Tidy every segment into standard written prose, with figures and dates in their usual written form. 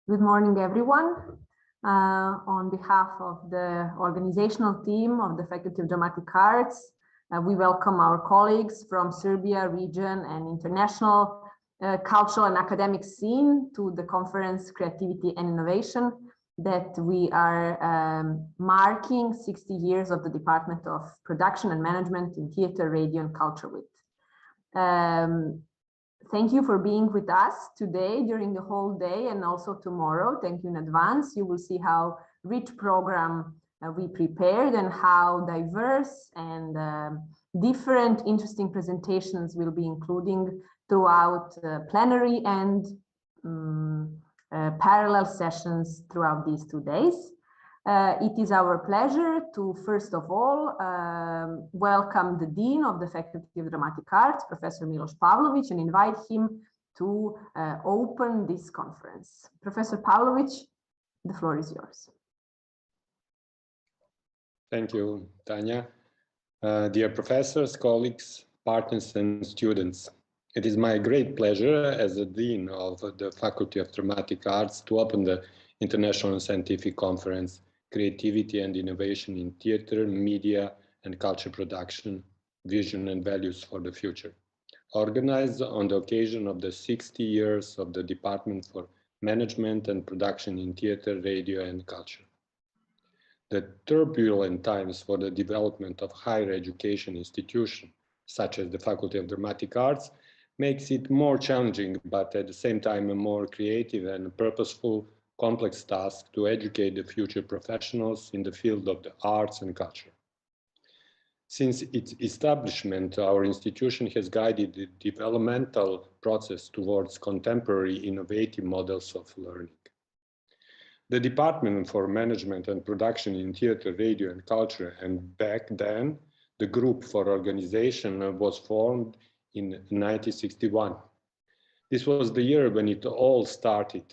Good morning, everyone. On behalf of the organizational team of the Faculty of Dramatic Arts, we welcome our colleagues from Serbia, region, and international cultural and academic scene to the conference Creativity and Innovation that we are marking 60 years of the Department of Production and Management in Theater, Radio, and Culture with. Thank you for being with us today during the whole day and also tomorrow. Thank you in advance. You will see how rich program we prepared and how diverse and different interesting presentations will be including throughout plenary and parallel sessions throughout these 2 days. It is our pleasure to, first of all, welcome the Dean of the Faculty of Dramatic Arts, Professor Miloš Pavlović, and invite him to open this conference. Professor Pavlović, the floor is yours. Thank you, Tanya. Dear professors, colleagues, partners, and students, it is my great pleasure as the Dean of the Faculty of Dramatic Arts to open the International Scientific Conference Creativity and Innovation in Theater, Media, and Culture Production, Vision and Values for the Future, organized on the occasion of the 60 years of the Department for Management and Production in Theater, Radio, and Culture. The turbulent times for the development of higher education institutions, such as the Faculty of Dramatic Arts, makes it more challenging, but at the same time a more creative and purposeful complex task to educate the future professionals in the field of the arts and culture. Since its establishment, our institution has guided the developmental process towards contemporary innovative models of learning. The Department for Management and Production in Theater, Radio, and Culture, and back then, the Group for Organization was formed in 1961. This was the year when it all started.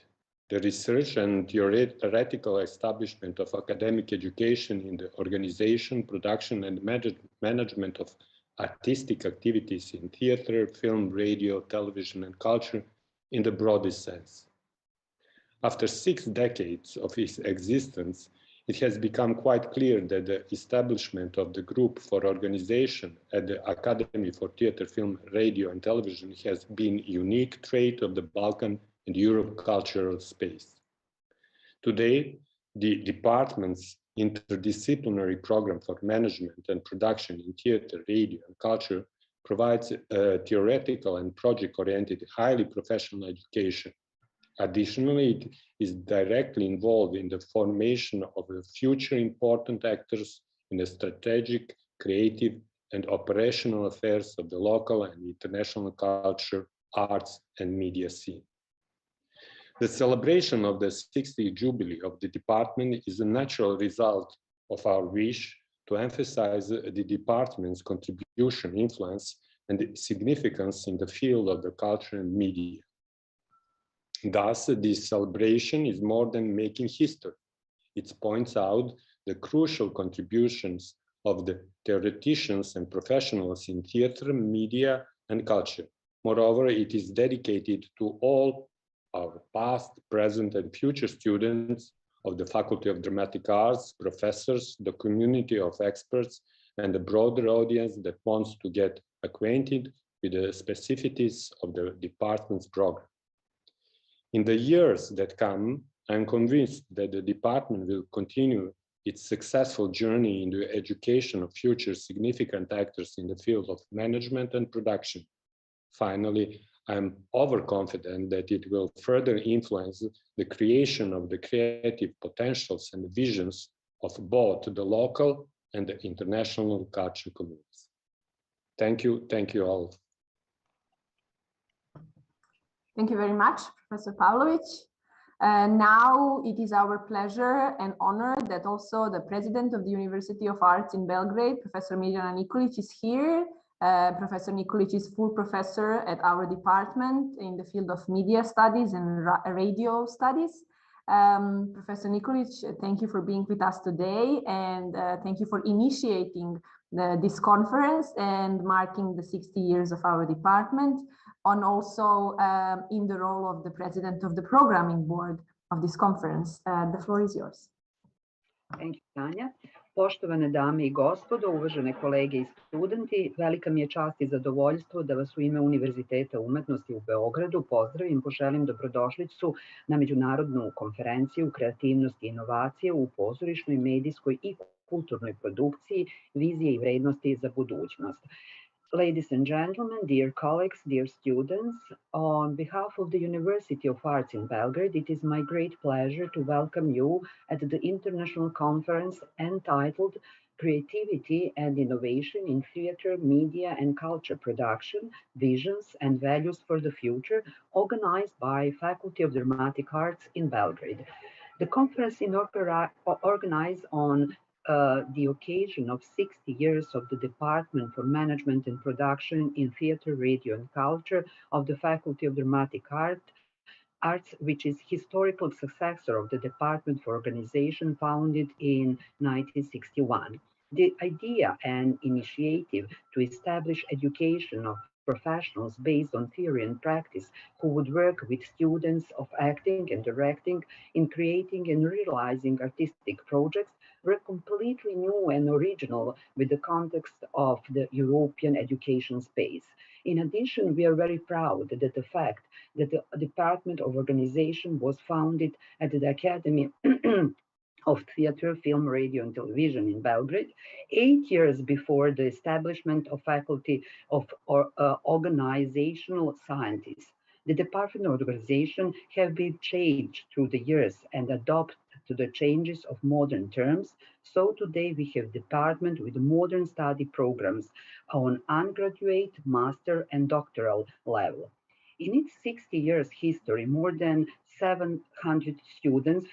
The research and theoretical establishment of academic education in the organization, production, and management of artistic activities in theater, film, radio, television, and culture in the broadest sense. After 6 decades of its existence, it has become quite clear that the establishment of the Group for Organization at the Academy for Theater, Film, Radio, and Television has been a unique trait of the Balkan and Europe cultural space. Today, the department's interdisciplinary program for management and production in theater, radio, and culture provides a theoretical and project-oriented, highly professional education. Additionally, it is directly involved in the formation of the future important actors in the strategic, creative, and operational affairs of the local and international culture, arts, and media scene. The celebration of the 60th Jubilee of the department is a natural result of our wish to emphasize the department's contribution, influence, and significance in the field of the culture and media. Thus, this celebration is more than making history. It points out the crucial contributions of the theoreticians and professionals in theater, media, and culture. Moreover, it is dedicated to all our past, present, and future students of the Faculty of Dramatic Arts, professors, the community of experts, and the broader audience that wants to get acquainted with the specificities of the department's program. In the years that come, I am convinced that the department will continue its successful journey in the education of future significant actors in the field of management and production. Finally, I am overconfident that it will further influence the creation of the creative potentials and visions of both the local and the international culture communities. Thank you all. Thank you very much, Professor Pavlović. Now it is our pleasure and honor that also the President of the University of Arts in Belgrade, Professor Mirjana Nikolić, is here. Professor Nikolić is full professor at our department in the field of media studies and radio studies. Professor Nikolić, thank you for being with us today, and thank you for initiating this conference and marking the 60 years of our department, and also in the role of the President of the Programming Board of this conference. The floor is yours. Thank you, Tanja. Poštovane dame i gospodo, uvažene kolege i studenti, velika mi je čast i zadovoljstvo da vas u ime Univerziteta umetnosti u Beogradu pozdravim, poželim dobrodošlicu na međunarodnu konferenciju Kreativnost i inovacije u pozorišnoj, medijskoj i kulturnoj produkciji, vizije i vrednosti za budućnost. Ladies and gentlemen, dear colleagues, dear students, on behalf of the University of Arts in Belgrade, it is my great pleasure to welcome you at the international conference entitled Creativity and Innovation in Theatre, Media and Culture Production, Visions and Values for the Future, organized by Faculty of Dramatic Arts in Belgrade. The conference is organized on the occasion of 60 years of the Department for Management and Production in Theatre, Radio and Culture of the Faculty of Dramatic Arts, which is historical successor of the Department for Organization founded in 1961. The idea and initiative to establish education of professionals based on theory and practice who would work with students of acting and directing in creating and realizing artistic projects were completely new and original with the context of the European education space. In addition, we are very proud that the fact that the Department of Organization was founded at the Academy of Theatre, Film, Radio and Television in Belgrade, 8 years before the establishment of Faculty of Organizational Sciences. The Department of Organization have been changed through the years and adopted to the changes of modern terms. So today we have department with modern study programs on undergraduate, master and doctoral level. In its 60 years history, more than 700 students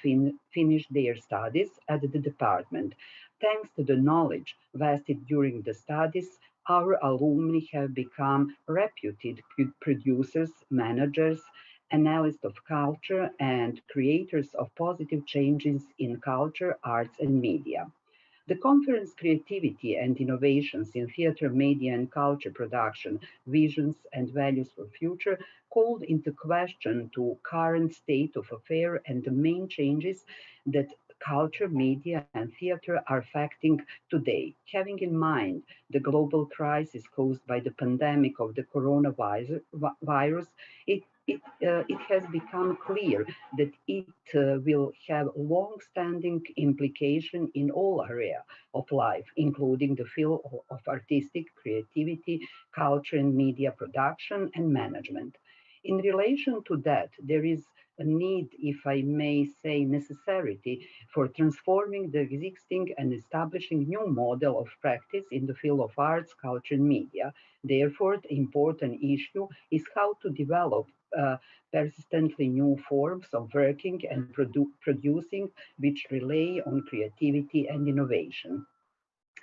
finished their studies at the department. Thanks to the knowledge vested during the studies, our alumni have become reputed producers, managers, analysts of culture, and creators of positive changes in culture, arts, and media. The conference Creativity and Innovations in Theatre, Media, and Culture Production, Visions and Values for Future called into question to current state of affairs and the main changes that culture, media, and theatre are affecting today. Having in mind the global crisis caused by the pandemic of the coronavirus, it has become clear that it will have long-standing implication in all areas of life, including the field of artistic creativity, culture and media production and management. In relation to that, there is a need, if I may say, necessity for transforming the existing and establishing new model of practice in the field of arts, culture, and media. Therefore, the important issue is how to develop persistently new forms of working and producing which rely on creativity and innovation.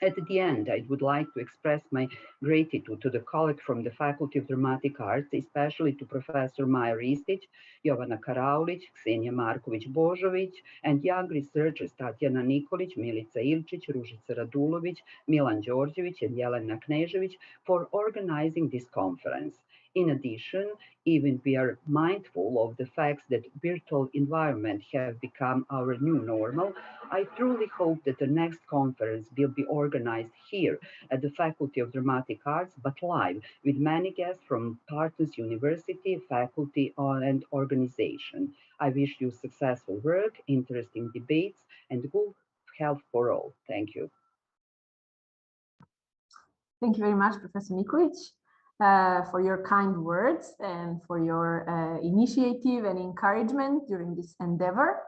At the end, I would like to express my gratitude to the colleagues from the Faculty of Dramatic Arts, especially to Professor Maja Ristić, Jovana Karaulić, Ksenija Marković-Božović, and young researchers Tatjana Nikolić, Milica Ilčić, Ružica Radulović, Milan Đorđević, and Jelena Knežević for organizing this conference. In addition, even we are mindful of the fact that virtual environments have become our new normal, I truly hope that the next conference will be organized here at the Faculty of Dramatic Arts, but live, with many guests from partners university, faculty, and organization. I wish you successful work, interesting debates, and good health for all. Thank you. Thank you very much, Professor Nikolić, for your kind words and for your initiative and encouragement during this endeavor.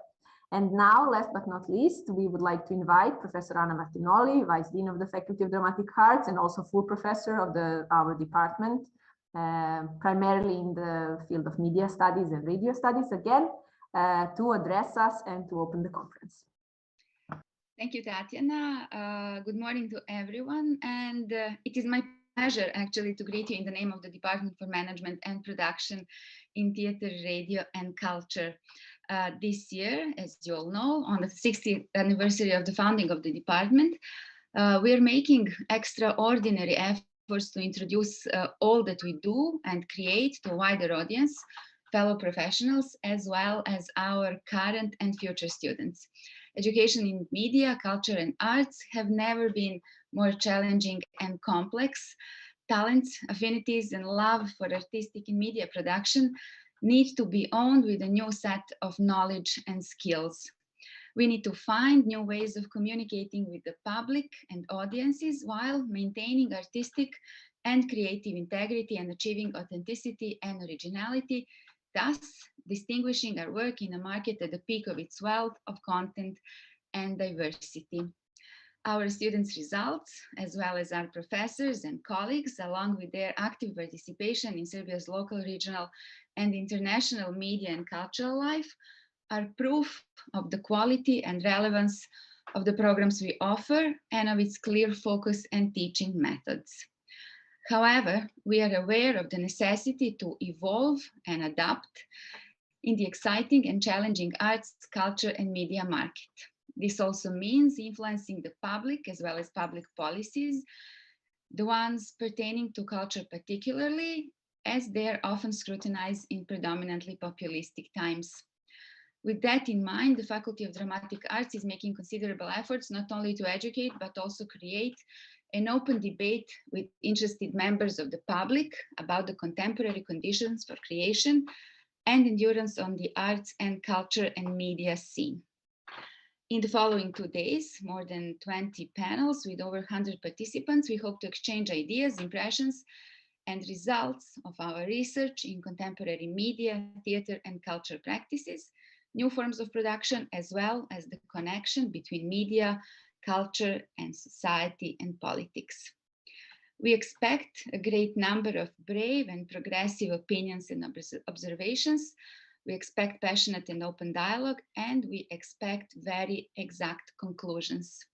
And now, last but not least, we would like to invite Professor Anna Martinoli, Vice Dean of the Faculty of Dramatic Arts and also full professor of our department, primarily in the field of media studies and radio studies, again, to address us and to open the conference. Thank you, Tatiana. Good morning to everyone. And it is my pleasure actually to greet you in the name of the Department for Management and Production in Theatre, Radio and Culture. This year, as you all know, on the 60th anniversary of the founding of the department, we are making extraordinary efforts to introduce all that we do and create to a wider audience, fellow professionals, as well as our current and future students. Education in media, culture, and arts have never been more challenging and complex. Talents, affinities, and love for artistic and media production need to be owned with a new set of knowledge and skills. We need to find new ways of communicating with the public and audiences while maintaining artistic and creative integrity and achieving authenticity and originality, thus distinguishing our work in a market at the peak of its wealth of content and diversity. Our students' results, as well as our professors and colleagues, along with their active participation in Serbia's local, regional, and international media and cultural life, are proof of the quality and relevance of the programs we offer and of its clear focus and teaching methods. However, we are aware of the necessity to evolve and adapt in the exciting and challenging arts, culture, and media market. This also means influencing the public as well as public policies, the ones pertaining to culture particularly, as they are often scrutinized in predominantly populistic times. With that in mind, the Faculty of Dramatic Arts is making considerable efforts not only to educate, but also create an open debate with interested members of the public about the contemporary conditions for creation and endurance on the arts and culture and media scene. In the following 2 days, more than 20 panels with over 100 participants, we hope to exchange ideas, impressions, and results of our research in contemporary media, theater, and culture practices, new forms of production, as well as the connection between media, culture, and society and politics. We expect a great number of brave and progressive opinions and observations. We expect passionate and open dialogue, and we expect very exact conclusions.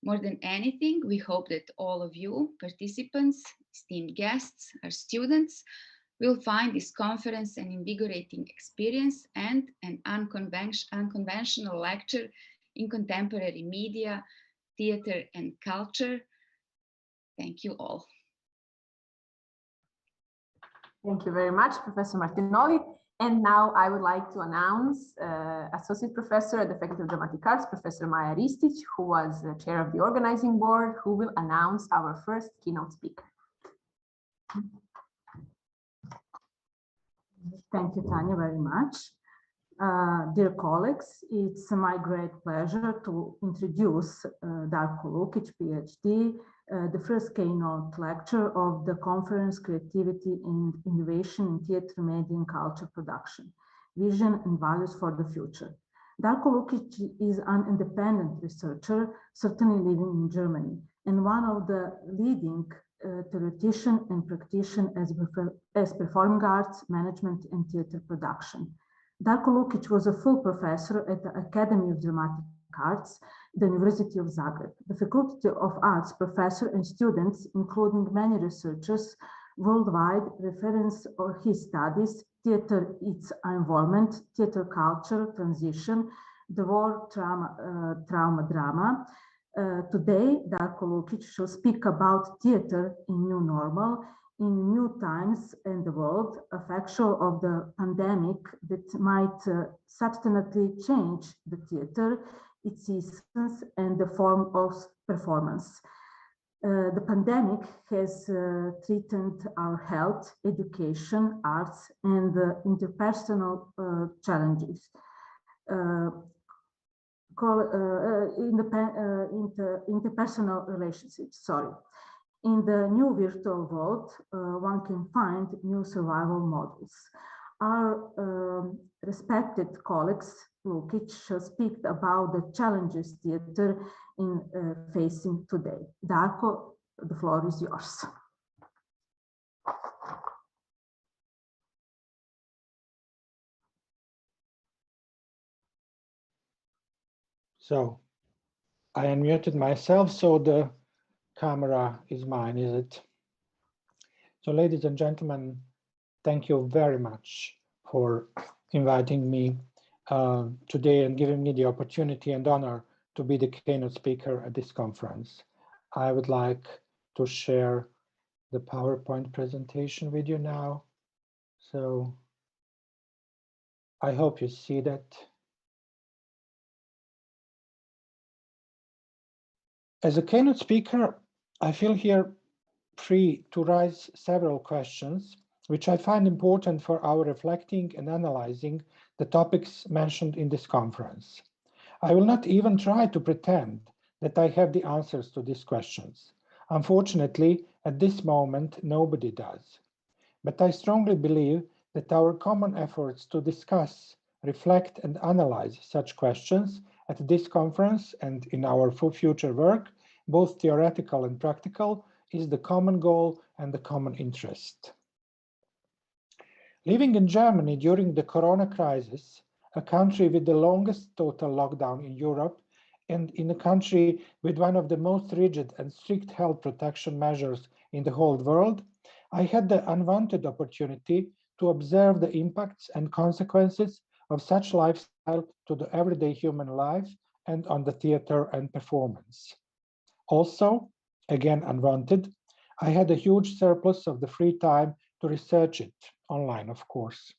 More than anything, we hope that all of you, participants, esteemed guests, our students, will find this conference an invigorating experience and an unconventional lecture in contemporary media, theater, and culture. Thank you all. Thank you very much, Professor Martinoli. And now I would like to announce Associate Professor at the Faculty of Dramatic Arts, Professor Maja Ristić, who was the chair of the organizing board, who will announce our first keynote speaker. Thank you, Tanya, very much. Dear colleagues, it's my great pleasure to introduce Darko Lukić, PhD, the first keynote lecture of the conference Creativity and Innovation in Theatre, Media and Culture Production, Vision and Values for the Future. Darko Lukić is an independent researcher, certainly living in Germany, and one of the leading theoretician and practitioner as performing arts, management, and theater production. Darko Lukić was a full professor at the Academy of Dramatic Arts, the University of Zagreb. The Faculty of Arts professor and students, including many researchers worldwide, reference his studies, theater, its involvement, theater culture, transition, the war, drama. Today, Darko Lukić shall speak about theater in new normal, in new times and the world, a factor of the pandemic that might substantially change the theater, its essence and the form of performance. The pandemic has threatened our health, education, arts, and interpersonal challenges. Interpersonal relationships, In the new virtual world, one can find new survival models. Our respected colleagues, Lukić, shall speak about the challenges theater is facing today. Darko, the floor is yours. So I unmuted myself, so the camera is mine, is it? So ladies and gentlemen, thank you very much for inviting me today and giving me the opportunity and honor to be the keynote speaker at this conference. I would like to share the PowerPoint presentation with you now. So I hope you see that. As a keynote speaker, I feel here free to raise several questions, which I find important for our reflecting and analyzing the topics mentioned in this conference. I will not even try to pretend that I have the answers to these questions. Unfortunately, at this moment, nobody does. But I strongly believe that our common efforts to discuss, reflect, and analyze such questions at this conference and in our future work, both theoretical and practical, is the common goal and the common interest. Living in Germany during the corona crisis, a country with the longest total lockdown in Europe, and in a country with one of the most rigid and strict health protection measures in the whole world, I had the unwanted opportunity to observe the impacts and consequences of such lifestyle to the everyday human life and on the theater and performance. Also, again unwanted, I had a huge surplus of the free time to research it, online of course.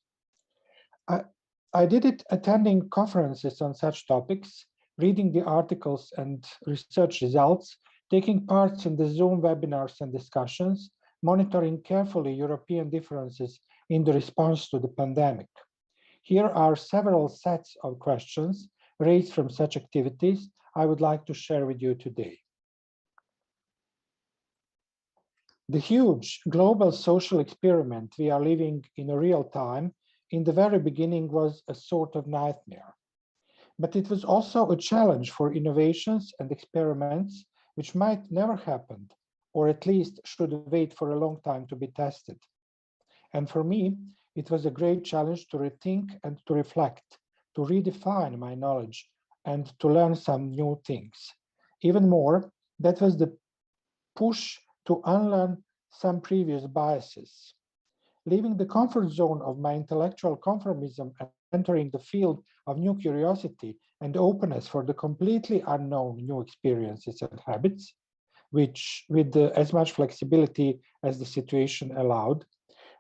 I did it attending conferences on such topics, reading the articles and research results, taking part in the Zoom webinars and discussions, monitoring carefully European differences in the response to the pandemic. Here are several sets of questions raised from such activities I would like to share with you today. The huge global social experiment we are living in real time in the very beginning was a sort of nightmare. But it was also a challenge for innovations and experiments which might never happen, or at least should wait for a long time to be tested. And for me, it was a great challenge to rethink and to reflect, to redefine my knowledge and to learn some new things. Even more, that was the push to unlearn some previous biases. Leaving the comfort zone of my intellectual conformism and entering the field of new curiosity and openness for the completely unknown new experiences and habits, which with as much flexibility as the situation allowed,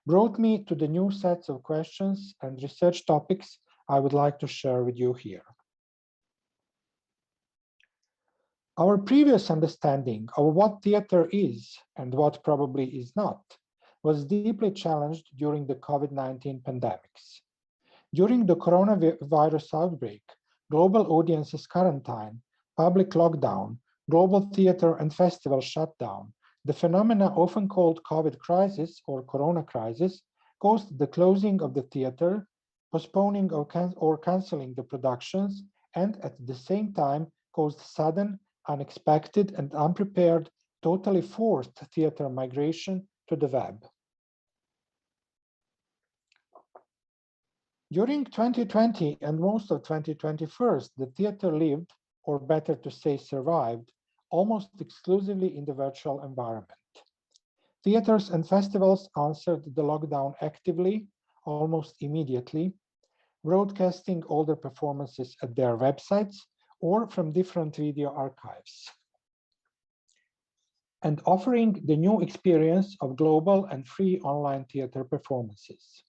brought me to the new sets of questions and research topics I would like to share with you here. Our previous understanding of what theater is and what probably is not was deeply challenged during the COVID-19 pandemics. During the coronavirus outbreak, global audiences quarantine, public lockdown, global theater and festival shutdown, the phenomena often called COVID crisis or corona crisis caused the closing of the theater, postponing or cancelling the productions, and at the same time caused sudden, unexpected and unprepared, totally forced theater migration to the web. During 2020 and most of 2021, the theater lived, or better to say survived, almost exclusively in the virtual environment. Theaters and festivals answered the lockdown actively, almost immediately, broadcasting all their performances at their websites or from different video archives, and offering the new experience of global and free online theater performances.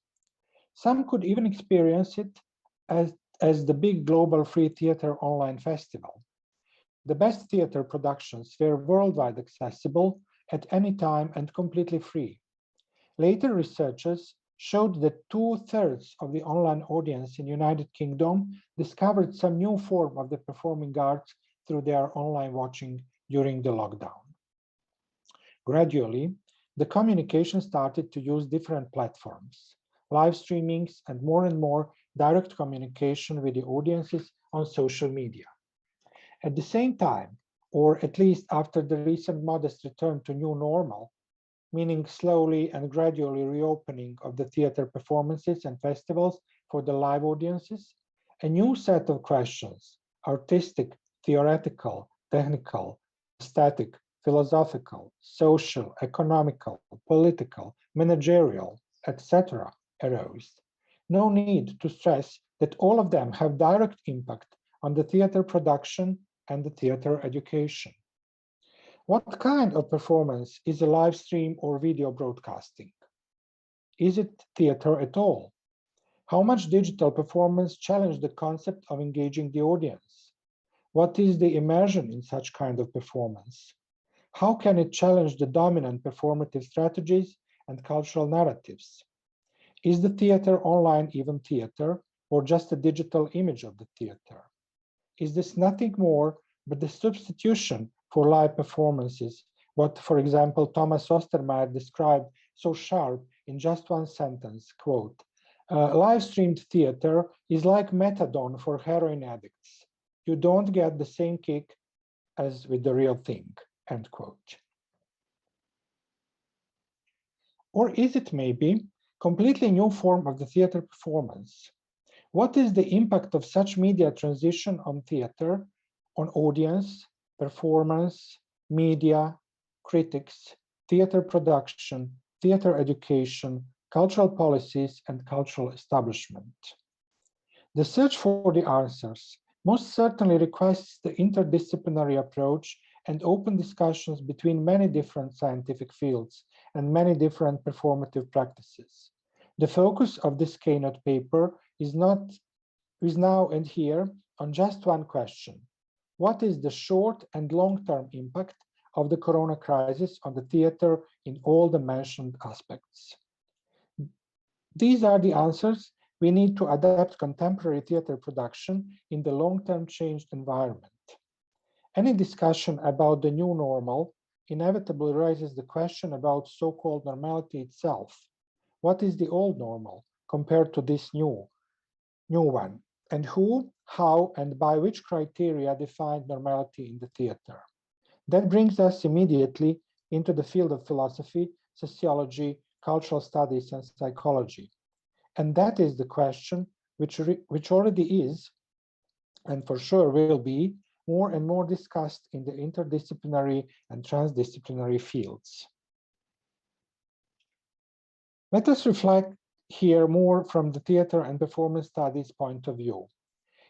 Some could even experience it as the big global free theater online festival. The best theater productions were worldwide accessible at any time and completely free. Later researchers showed that 2/3 of the online audience in the United Kingdom discovered some new form of the performing arts through their online watching during the lockdown. Gradually, the communication started to use different platforms, live streamings, and more direct communication with the audiences on social media. At the same time, or at least after the recent modest return to new normal, meaning slowly and gradually reopening of the theater performances and festivals for the live audiences, a new set of questions, artistic, theoretical, technical, aesthetic, philosophical, social, economical, political, managerial, etc., arose. No need to stress that all of them have direct impact on the theater production and the theater education. What kind of performance is a live stream or video broadcasting? Is it theater at all? How much digital performance challenged the concept of engaging the audience? What is the immersion in such kind of performance? How can it challenge the dominant performative strategies and cultural narratives? Is the theater online even theater, or just a digital image of the theater? Is this nothing more but the substitution for live performances, what, for example, Thomas Ostermeyer described so sharp in just one sentence, quote, live-streamed theater is like methadone for heroin addicts. You don't get the same kick as with the real thing, end quote. Or is it maybe completely new form of the theater performance? What is the impact of such media transition on theater, on audience, performance, media, critics, theater production, theater education, cultural policies, and cultural establishment? The search for the answers most certainly requires the interdisciplinary approach and open discussions between many different scientific fields and many different performative practices. The focus of this Keynote paper is now and here on just one question. What is the short and long-term impact of the corona crisis on the theater in all the mentioned aspects? These are the answers we need to adapt contemporary theater production in the long-term changed environment. Any discussion about the new normal inevitably raises the question about so-called normality itself. What is the old normal compared to this new one? And who, how, and by which criteria defined normality in the theater? That brings us immediately into the field of philosophy, sociology, cultural studies, and psychology. And that is the question which already is, and for sure will be, more and more discussed in the interdisciplinary and transdisciplinary fields. Let us reflect here more from the theater and performance studies point of view.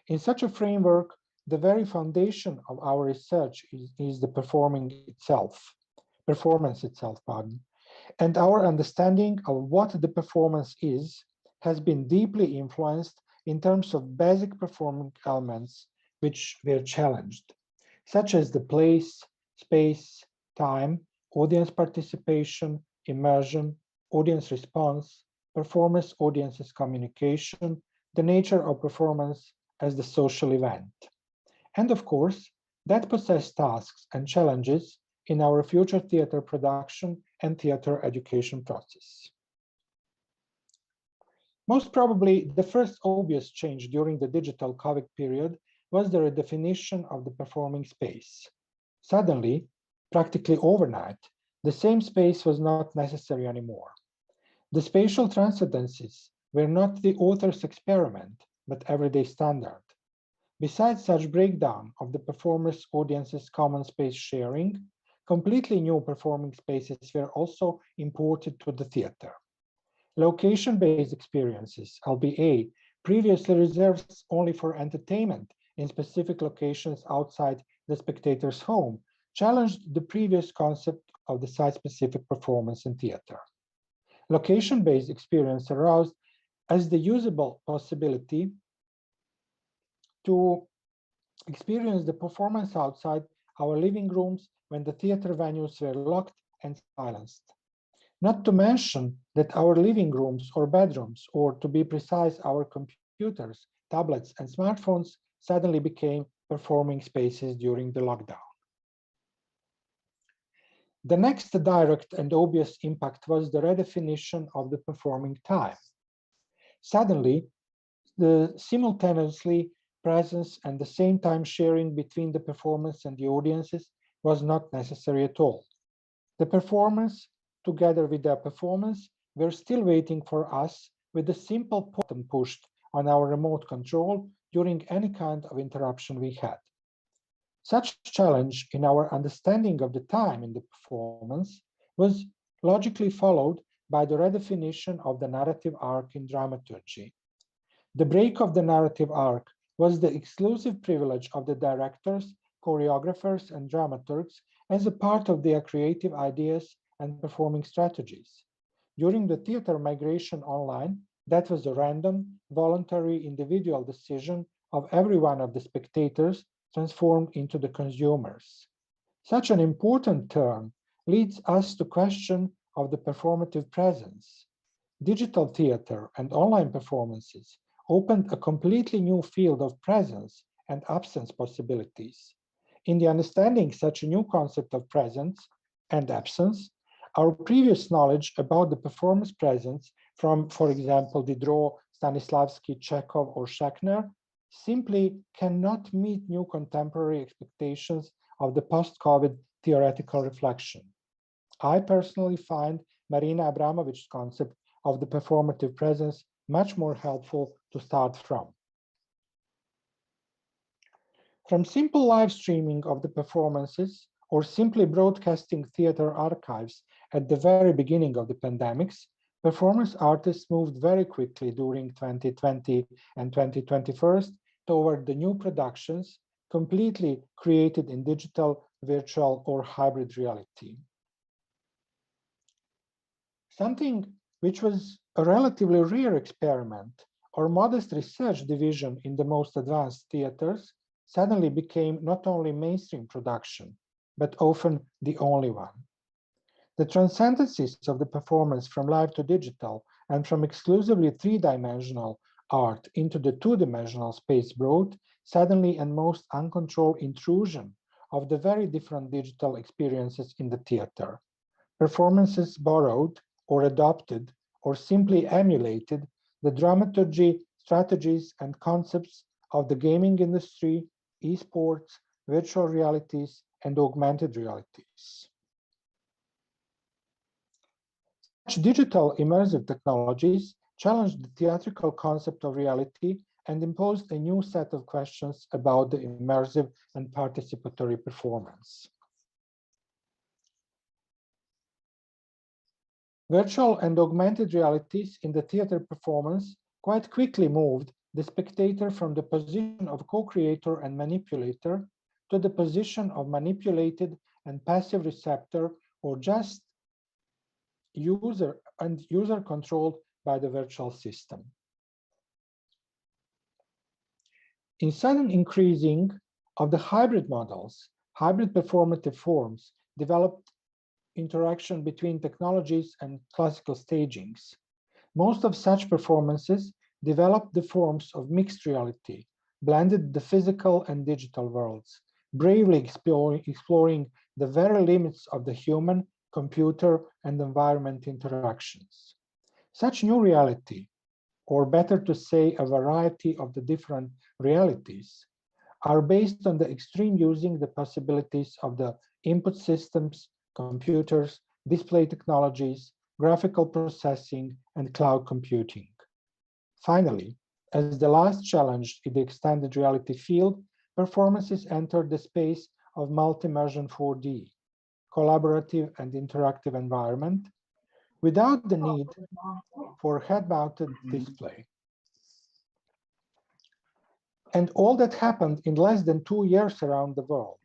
In such a framework, the very foundation of our research is the performance itself, and our understanding of what the performance is has been deeply influenced in terms of basic performing elements which were challenged, such as the place, space, time, audience participation, immersion, audience response, performance audiences communication, the nature of performance as the social event. And of course, that possess tasks and challenges in our future theater production and theater education process. Most probably, the first obvious change during the digital COVID period was the redefinition of the performing space. Suddenly, practically overnight, the same space was not necessary anymore. The spatial transcendences were not the author's experiment, but everyday standard. Besides such breakdown of the performer's audience's common space sharing, completely new performing spaces were also imported to the theater. Location-based experiences, albeit previously reserved only for entertainment in specific locations outside the spectator's home, challenged the previous concept of the site-specific performance in theater. Location-based experience aroused as the usable possibility to experience the performance outside our living rooms when the theater venues were locked and silenced. Not to mention that our living rooms or bedrooms, or to be precise, our computers, tablets, and smartphones suddenly became performing spaces during the lockdown. The next direct and obvious impact was the redefinition of the performing time. Suddenly, the simultaneously presence and the same time sharing between the performance and the audiences was not necessary at all. The performance, together with their performance, were still waiting for us with a simple button pushed on our remote control during any kind of interruption we had. Such challenge in our understanding of the time in the performance was logically followed by the redefinition of the narrative arc in dramaturgy. The break of the narrative arc was the exclusive privilege of the directors, choreographers, and dramaturgs as a part of their creative ideas and performing strategies. During the theater migration online, That was a random, voluntary, individual decision of every one of the spectators transformed into the consumers. Such an important term leads us to question of the performative presence. Digital theater and online performances opened a completely new field of presence and absence possibilities. In the understanding such a new concept of presence and absence, our previous knowledge about the performance presence from, for example, Diderot, Stanislavski, Chekhov, or Schechner simply cannot meet new contemporary expectations of the post-COVID theoretical reflection. I personally find Marina Abramović's concept of the performative presence much more helpful to start from. From simple live streaming of the performances or simply broadcasting theater archives at the very beginning of the pandemics, performance artists moved very quickly during 2020 and 2021 toward the new productions completely created in digital, virtual, or hybrid reality. Something which was a relatively rare experiment or modest research division in the most advanced theaters suddenly became not only mainstream production, but often the only one. The transcendences of the performance from live to digital and from exclusively three-dimensional art into the two-dimensional space brought suddenly and most uncontrolled intrusion of the very different digital experiences in the theater. Performances borrowed or adopted or simply emulated the dramaturgy, strategies, and concepts of the gaming industry, esports, virtual realities, and augmented realities. Such digital immersive technologies challenged the theatrical concept of reality and imposed a new set of questions about the immersive and participatory performance. Virtual and augmented realities in the theater performance quite quickly moved the spectator from the position of co-creator and manipulator to the position of manipulated and passive receptor, or just user controlled by the virtual system. In sudden increasing of the hybrid models, hybrid performative forms developed interaction between technologies and classical stagings. Most of such performances developed the forms of mixed reality, blended the physical and digital worlds, bravely exploring the very limits of the human, computer, and environment interactions. Such new reality, or better to say a variety of the different realities, are based on the extreme using the possibilities of the input systems, computers, display technologies, graphical processing, and cloud computing. Finally, as the last challenge in the extended reality field, performances entered the space of multi-immersion 4D, collaborative and interactive environment, without the need for head-mounted display. And all that happened in less than 2 years around the world.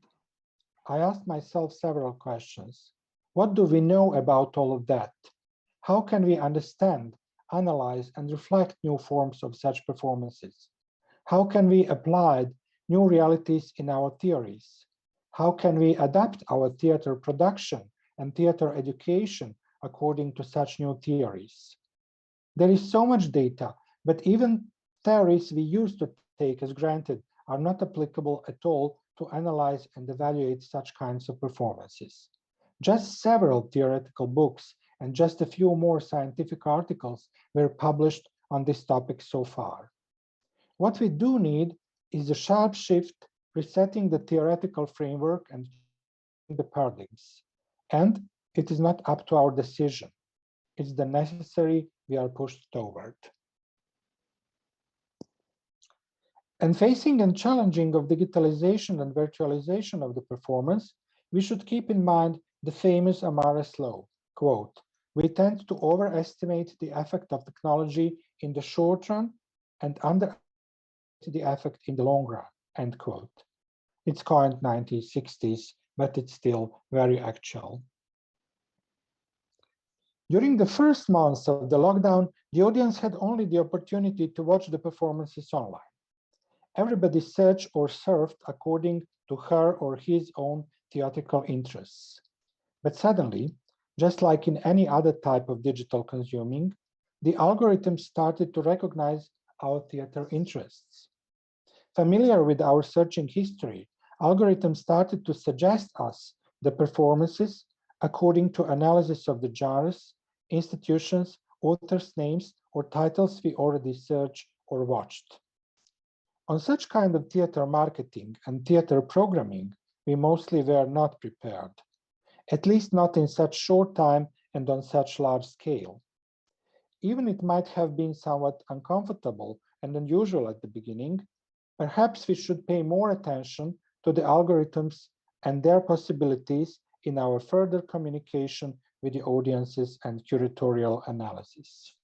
I asked myself several questions. What do we know about all of that? How can we understand, analyze, and reflect new forms of such performances? How can we apply new realities in our theories? How can we adapt our theater production and theater education according to such new theories? There is so much data, but even theories we used to take as granted are not applicable at all to analyze and evaluate such kinds of performances. Just several theoretical books and just a few more scientific articles were published on this topic so far. What we do need is a sharp shift, resetting the theoretical framework and the paradigms. And it is not up to our decision. It's the necessary we are pushed toward. And facing and challenging of digitalization and virtualization of the performance, we should keep in mind the famous Amaras law, quote, "We tend to overestimate the effect of technology in the short run and underestimate the effect in the long run," end quote. It's coined 1960s, but it's still very actual. During the first months of the lockdown, the audience had only the opportunity to watch the performances online. Everybody searched or surfed according to her or his own theatrical interests. But suddenly, just like in any other type of digital consuming, the algorithm started to recognize our theater interests. Familiar with our searching history, algorithms started to suggest us the performances according to analysis of the genres, institutions, authors' names, or titles we already searched or watched. On such kind of theater marketing and theater programming, we mostly were not prepared, at least not in such short time and on such large scale. Even it might have been somewhat uncomfortable and unusual at the beginning, perhaps we should pay more attention to the algorithms and their possibilities in our further communication with the audiences and curatorial analysis.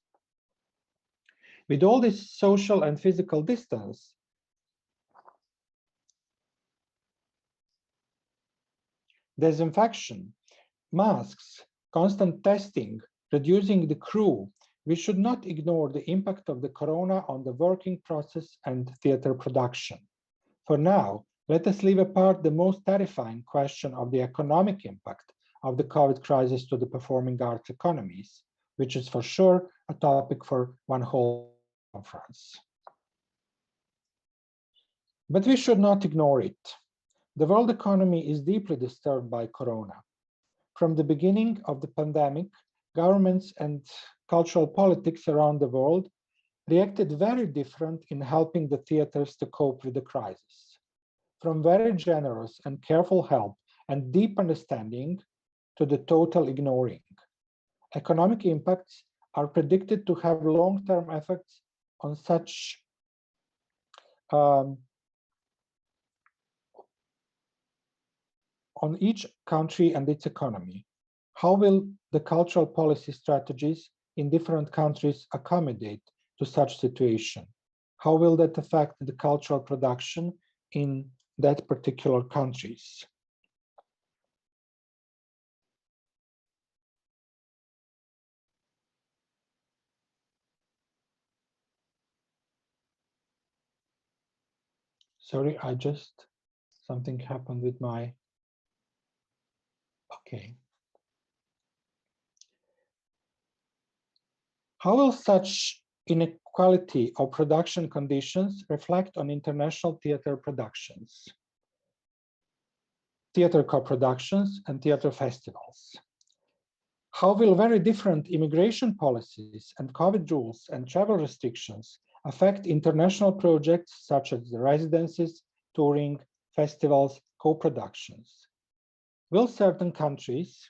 With all this social and physical distance, disinfection, masks, constant testing, reducing the crew, we should not ignore the impact of the corona on the working process and theater production. For now, let us leave apart the most terrifying question of the economic impact of the COVID crisis to the performing arts economies, which is for sure a topic for one whole conference. But we should not ignore it. The world economy is deeply disturbed by corona. From the beginning of the pandemic, governments and cultural politics around the world reacted very different in helping the theaters to cope with the crisis. From very generous and careful help and deep understanding to the total ignoring. Economic impacts are predicted to have long-term effects on such on each country and its economy. How will the cultural policy strategies in different countries accommodate to such situation? How will that affect the cultural production in that particular countries? Sorry, something happened with my, okay. How will such inequality of production conditions reflect on international theater productions, theater co-productions, and theater festivals? How will very different immigration policies and COVID rules and travel restrictions affect international projects such as the residencies, touring, festivals, co-productions? Will certain countries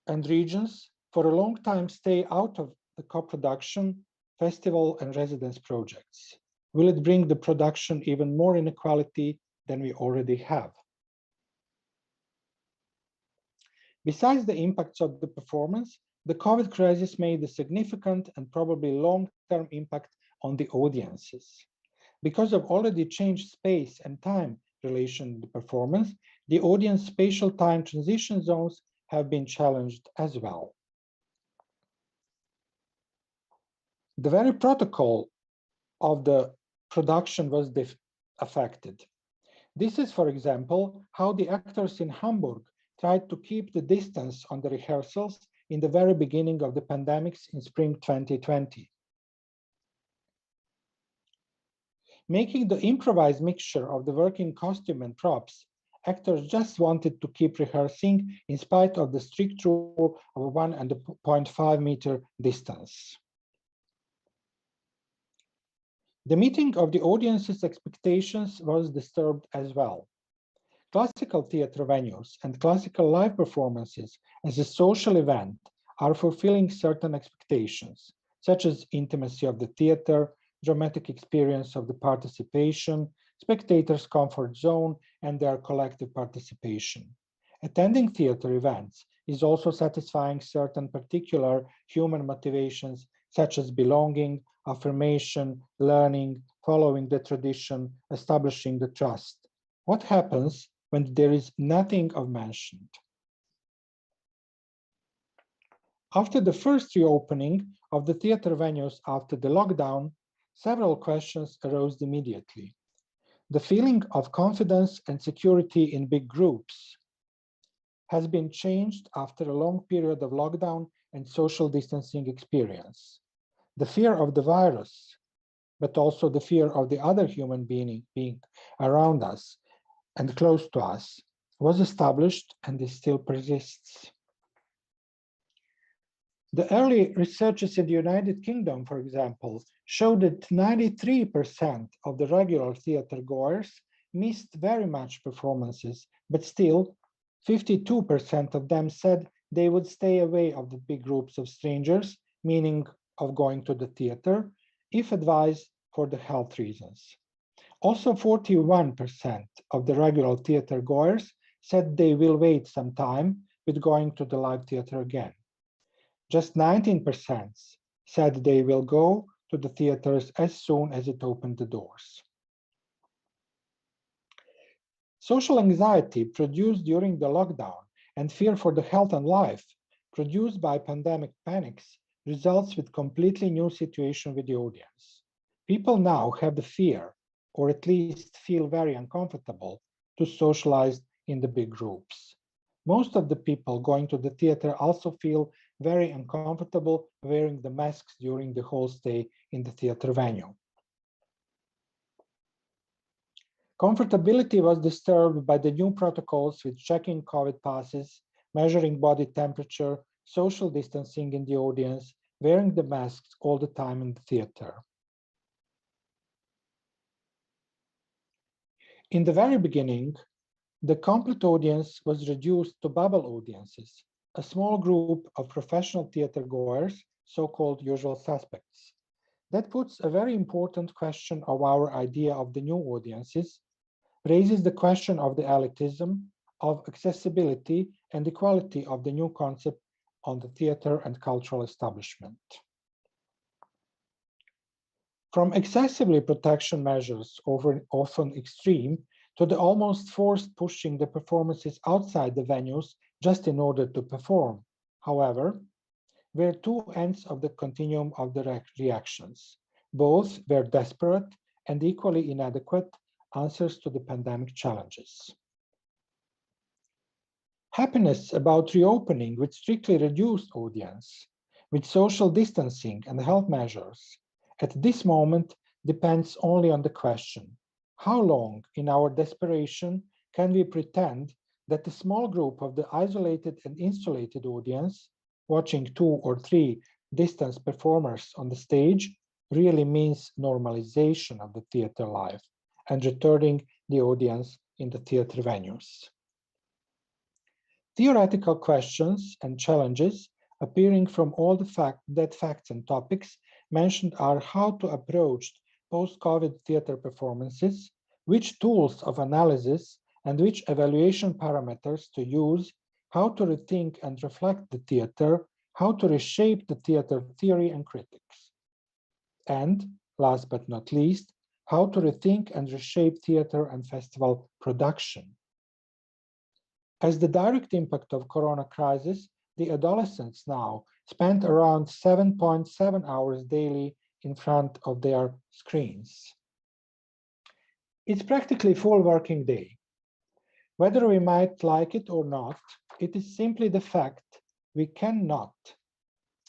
and regions for a long time stay out of the co-production, festival, and residence projects? Will it bring the production even more inequality than we already have? Besides the impacts of the performance, the COVID crisis made a significant and probably long-term impact on the audiences. Because of already changed space and time relation to the performance, the audience spatial time transition zones have been challenged as well. The very protocol of the production was affected. This is, for example, how the actors in Hamburg tried to keep the distance on the rehearsals in the very beginning of the pandemics in spring 2020. Making the improvised mixture of the working costume and props, actors just wanted to keep rehearsing in spite of the strict rule of 1.5 meter distance. The meeting of the audience's expectations was disturbed as well. Classical theater venues and classical live performances as a social event are fulfilling certain expectations, such as intimacy of the theater, dramatic experience of the participation, spectators' comfort zone, and their collective participation. Attending theater events is also satisfying certain particular human motivations, such as belonging, affirmation, learning, following the tradition, establishing the trust. What happens when there is nothing of mentioned. After the first reopening of the theater venues after the lockdown, several questions arose immediately. The feeling of confidence and security in big groups has been changed after a long period of lockdown and social distancing experience. The fear of the virus, but also the fear of the other human being around us and close to us, was established and it still persists. The early researches in the United Kingdom, for example, showed that 93% of the regular theater goers missed very much performances, but still 52% of them said they would stay away of the big groups of strangers, meaning of going to the theater, if advised for the health reasons. Also, 41% of the regular theater goers said they will wait some time with going to the live theater again. Just 19% said they will go to the theaters as soon as it opened the doors. Social anxiety produced during the lockdown and fear for the health and life produced by pandemic panics results with completely new situation with the audience. People now have the fear, or at least feel very uncomfortable, to socialize in the big groups. Most of the people going to the theater also feel very uncomfortable wearing the masks during the whole stay in the theater venue. Comfortability was disturbed by the new protocols with checking COVID passes, measuring body temperature, social distancing in the audience, wearing the masks all the time in the theater. In the very beginning, the complete audience was reduced to bubble audiences, a small group of professional theater goers, so-called usual suspects. That puts a very important question of our idea of the new audiences, raises the question of the elitism, of accessibility and equality of the new concept on the theater and cultural establishment. From excessively protection measures, often extreme, to the almost forced pushing the performances outside the venues just in order to perform, however, were two ends of the continuum of the reactions. Both were desperate and equally inadequate answers to the pandemic challenges. Happiness about reopening with strictly reduced audience, with social distancing and health measures, at this moment depends only on the question, how long in our desperation can we pretend that a small group of the isolated and insulated audience, watching 2 or 3 distance performers on the stage, really means normalization of the theater life and returning the audience in the theater venues. Theoretical questions and challenges appearing from all the facts and topics mentioned are how to approach post-COVID theater performances, which tools of analysis and which evaluation parameters to use, how to rethink and reflect the theater, how to reshape the theater theory and critics. And, last but not least, how to rethink and reshape theater and festival production. As the direct impact of Corona crisis, the adolescents now spend around 7.7 hours daily in front of their screens. It's practically full working day. Whether we might like it or not, it is simply the fact we cannot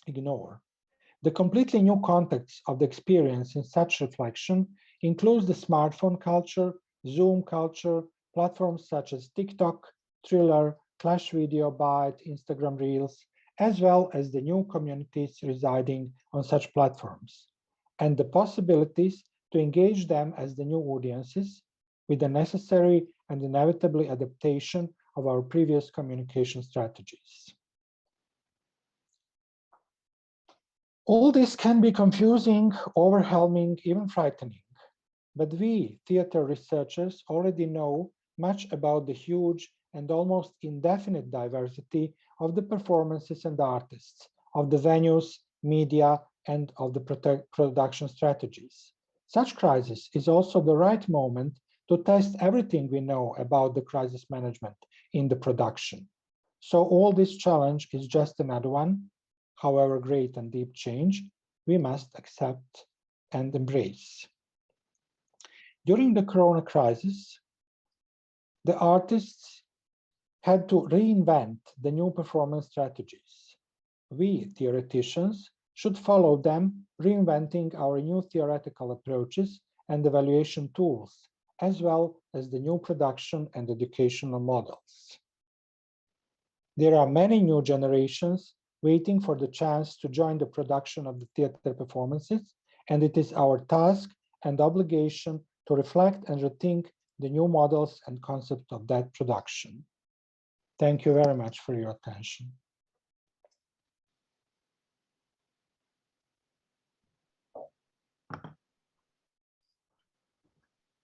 ignore. The completely new context of the experience in such reflection includes the smartphone culture, Zoom culture, platforms such as TikTok, Thriller, Clash Video, Byte, Instagram Reels, as well as the new communities residing on such platforms, and the possibilities to engage them as the new audiences with the necessary and inevitably adaptation of our previous communication strategies. All this can be confusing, overwhelming, even frightening, but we, theater researchers, already know much about the huge and almost indefinite diversity of the performances and artists, of the venues, media, and of the production strategies. Such crisis is also the right moment to test everything we know about the crisis management in the production. So all this challenge is just another one, however great and deep change, we must accept and embrace. During the Corona crisis, the artists had to reinvent the new performance strategies. We, theoreticians, should follow them, reinventing our new theoretical approaches and evaluation tools, as well as the new production and educational models. There are many new generations waiting for the chance to join the production of the theater performances, and it is our task and obligation to reflect and rethink the new models and concepts of that production. Thank you very much for your attention.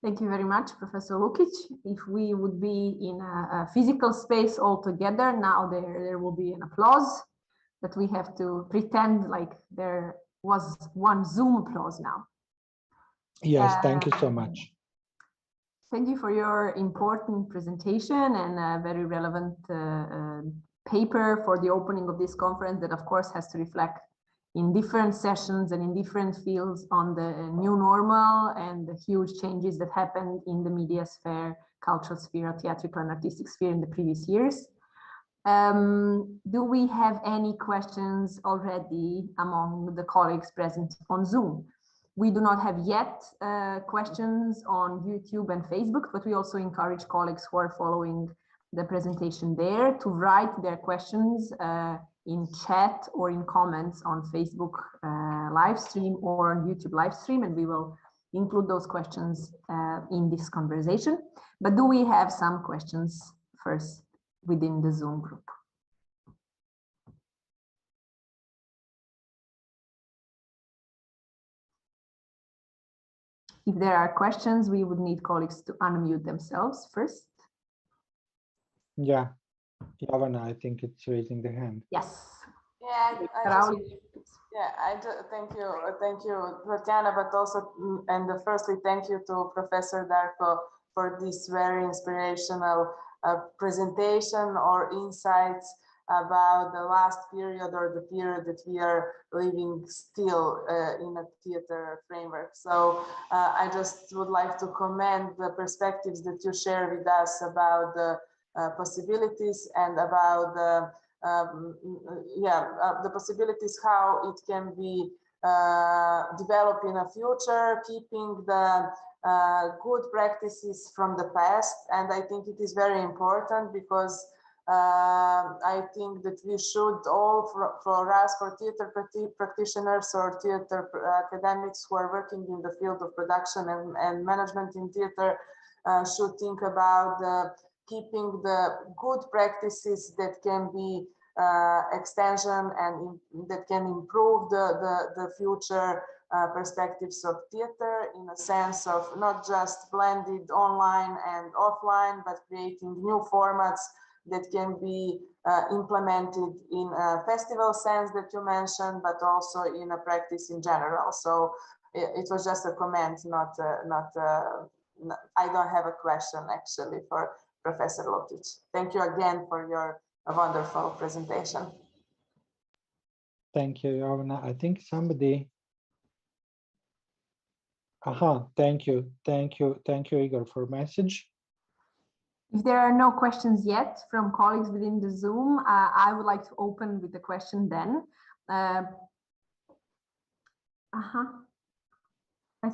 Thank you very much, Professor Lukić. If we would be in a physical space all together, now there will be an applause, but we have to pretend like there was one Zoom applause now. Yes, thank you so much. Thank you for your important presentation and a very relevant paper for the opening of this conference that, of course, has to reflect in different sessions and in different fields on the new normal and the huge changes that happened in the media sphere, cultural sphere, theatrical and artistic sphere in the previous years. Do we have any questions already among the colleagues present on Zoom? We do not have yet questions on YouTube and Facebook, but we also encourage colleagues who are following the presentation there to write their questions in chat or in comments on Facebook live stream or on YouTube live stream, and we will include those questions in this conversation. But do we have some questions first within the Zoom group? If there are questions, we would need colleagues to unmute themselves first. Yeah, Jovana, I think it's raising the hand. Yes. Yeah, thank you, Tatiana, but also, and firstly, thank you to Professor Darko for this very inspirational presentation or insights about the last period or the period that we are living still in a theater framework. So I just would like to commend the perspectives that you share with us about the possibilities and about the the possibilities, how it can be developed in a future, keeping the good practices from the past. And I think it is very important because I think that we should all, for us, for theater practitioners or theater academics who are working in the field of production and management in theater, should think about keeping the good practices that can be extension and that can improve the future perspectives of theater, in a sense of not just blended online and offline, but creating new formats that can be implemented in a festival sense that you mentioned, but also in a practice in general. So it was just a comment, I don't have a question actually for Professor Lukić. Thank you again for your wonderful presentation. Thank you, Jovana. I think somebody. Thank you, Igor, for message. If there are no questions yet from colleagues within the Zoom, I would like to open with the question then. I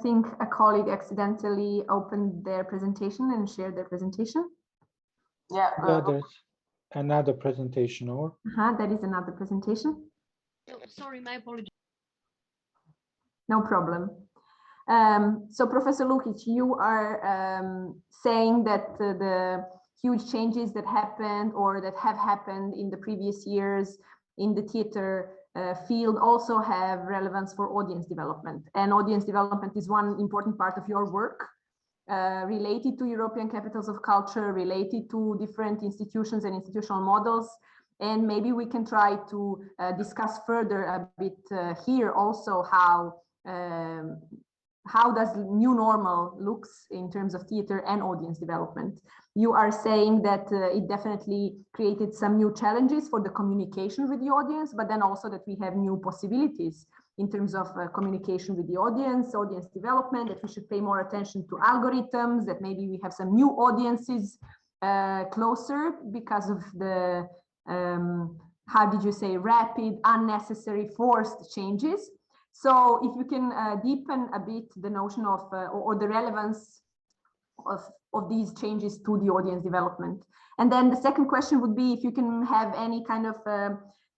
think a colleague accidentally opened their presentation and shared their presentation. Yeah, there's another presentation, or? That is another presentation. Oh, sorry, my apologies. No problem. So Professor Lukić, you are saying that the huge changes that happened or that have happened in the previous years in the theater field also have relevance for audience development. And audience development is one important part of your work related to European capitals of culture, related to different institutions and institutional models. And maybe we can try to discuss further a bit here also how does new normal looks in terms of theater and audience development. You are saying that it definitely created some new challenges for the communication with the audience, but then also that we have new possibilities in terms of communication with the audience development, that we should pay more attention to algorithms, that maybe we have some new audiences closer because of the, how did you say, rapid, unnecessary, forced changes. So if you can deepen a bit the notion of, or the relevance of these changes to the audience development. And then the second question would be if you can have any kind of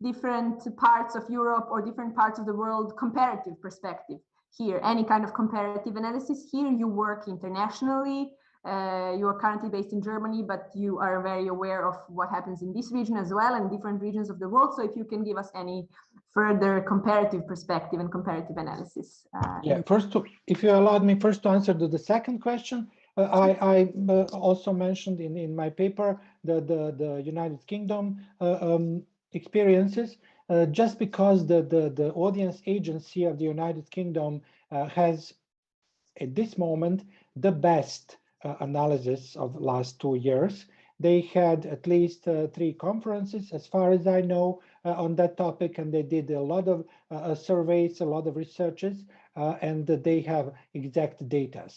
different parts of Europe or different parts of the world comparative perspective here, any kind of comparative analysis here. You work internationally, you are currently based in Germany, but you are very aware of what happens in this region as well and different regions of the world. So if you can give us any further comparative perspective and comparative analysis. Yeah, first, if you allowed me first to answer to the second question, I also mentioned in my paper the United Kingdom experiences, just because the audience agency of the United Kingdom has at this moment the best analysis of the last 2 years. They had at least 3 conferences, as far as I know, on that topic, and they did a lot of surveys, a lot of researches, and they have exact data.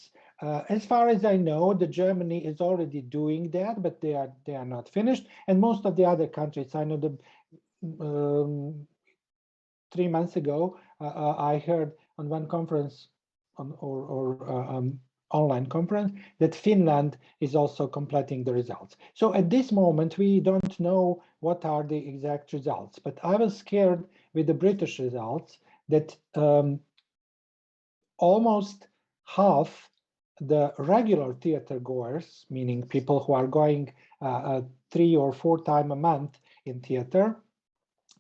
As far as I know, Germany is already doing that, but they are not finished. And most of the other countries, I know 3 months ago, I heard on one conference online conference that Finland is also completing the results. So at this moment, we don't know what are the exact results, but I was scared with the British results that almost half the regular theater goers, meaning people who are going 3 or 4 times a month in theater,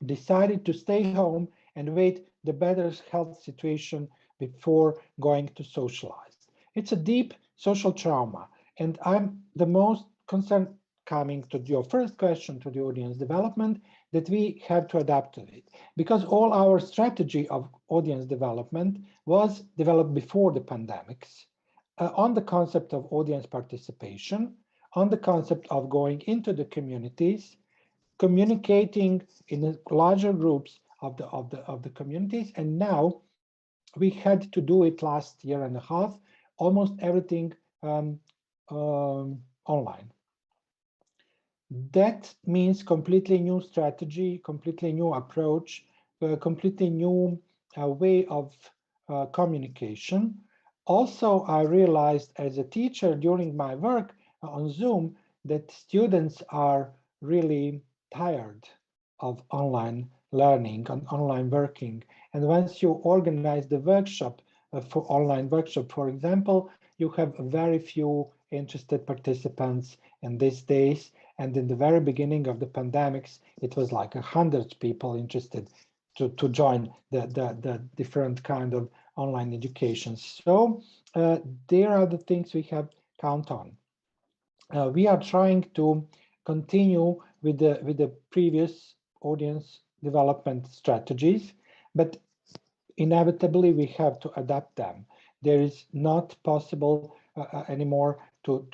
decided to stay home and wait the better health situation before going to socialize. It's a deep social trauma, and I'm the most concerned, coming to your first question, to the audience development, that we have to adapt to it, because all our strategy of audience development was developed before the pandemics, on the concept of audience participation, on the concept of going into the communities, communicating in larger groups of the communities, and now we had to do it last year and a half, almost everything online. That means completely new strategy, completely new approach, completely new way of communication. Also, I realized as a teacher during my work on Zoom that students are really tired of online learning and online working. And once you organize the workshop, for online workshop, for example, you have very few interested participants in these days. And in the very beginning of the pandemics, it was like 100 people interested to join the different kind of online education. So there are the things we have count on. We are trying to continue with the previous audience development strategies, but inevitably we have to adapt them. There is not possible anymore to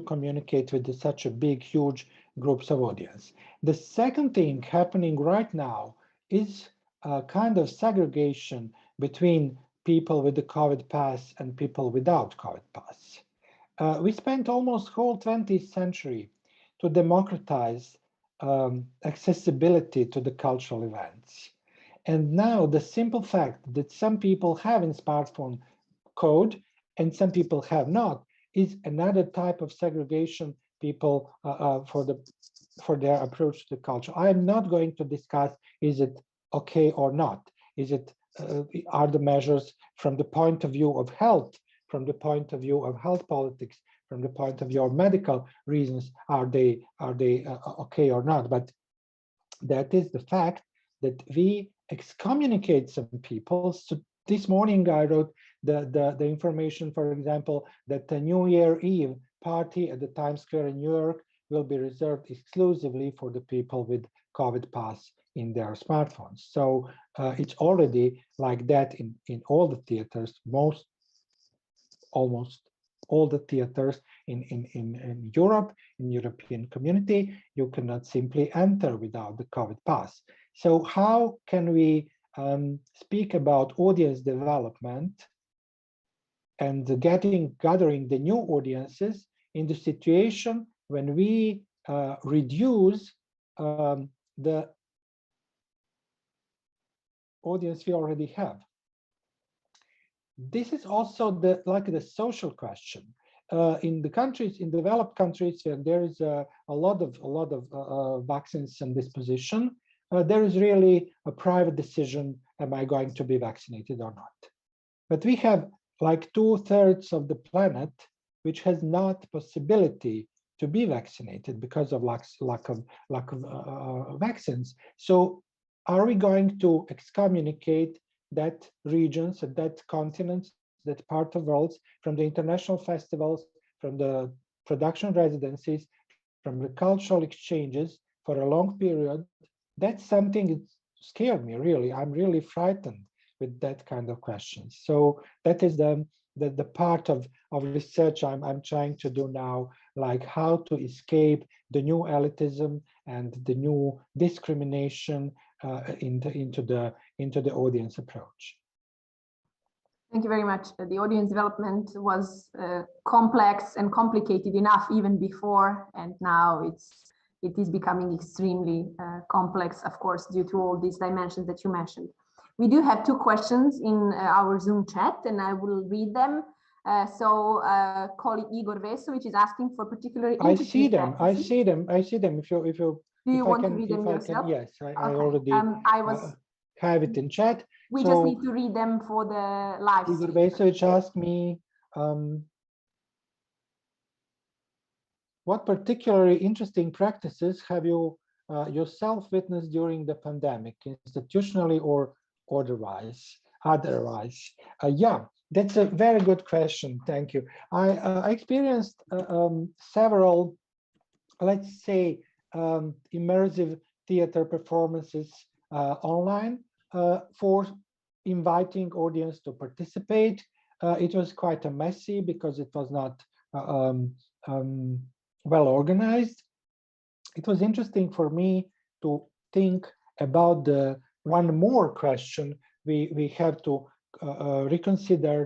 communicate with such a big, huge groups of audience. The second thing happening right now is a kind of segregation between people with the COVID pass and people without COVID pass. We spent almost whole 20th century to democratize accessibility to the cultural events. And now the simple fact that some people have in smartphone code and some people have not is another type of segregation people for their approach to the culture. I am not going to discuss is it okay or not. Is it are the measures from the point of view of health, from the point of view of health politics, from the point of view of medical reasons, are they okay or not? But that is the fact that we excommunicate some people. So this morning I wrote the information, for example, that the New Year Eve party at the Times Square in New York will be reserved exclusively for the people with COVID pass in their smartphones. So it's already like that in all the theaters, almost all the theaters in Europe, in European community. You cannot simply enter without the COVID pass. So how can we speak about audience development and gathering the new audiences in the situation when we reduce the audience we already have? This is also the social question. In the countries, in developed countries, where there is a lot of vaccines in disposition, there is really a private decision: am I going to be vaccinated or not? But we have like 2/3 of the planet which has not possibility to be vaccinated because of lack of vaccines. So are we going to excommunicate that regions, that continents, that part of worlds from the international festivals, from the production residencies, from the cultural exchanges for a long period? That's something that scared me, really. I'm really frightened with that kind of questions. So that is the part of research I'm trying to do now, like how to escape the new elitism and the new discrimination into the audience approach. Thank you very much. The audience development was complex and complicated enough even before, and now it is becoming extremely complex, of course, due to all these dimensions that you mentioned. We do have 2 questions in our Zoom chat, and I will read them. Colleague Igor Vesovic is asking for particularly. I see them. If you do you want to read them yourself? Yes, I already have it in chat. We just need to read them for the live stream. Igor Vesovic asked me, what particularly interesting practices have you yourself witnessed during the pandemic, institutionally or otherwise? Yeah, that's a very good question. Thank you. I experienced several, let's say, immersive theater performances online for inviting audience to participate. It was quite a messy because it was not well organized. It was interesting for me to think about the one more question we have to reconsider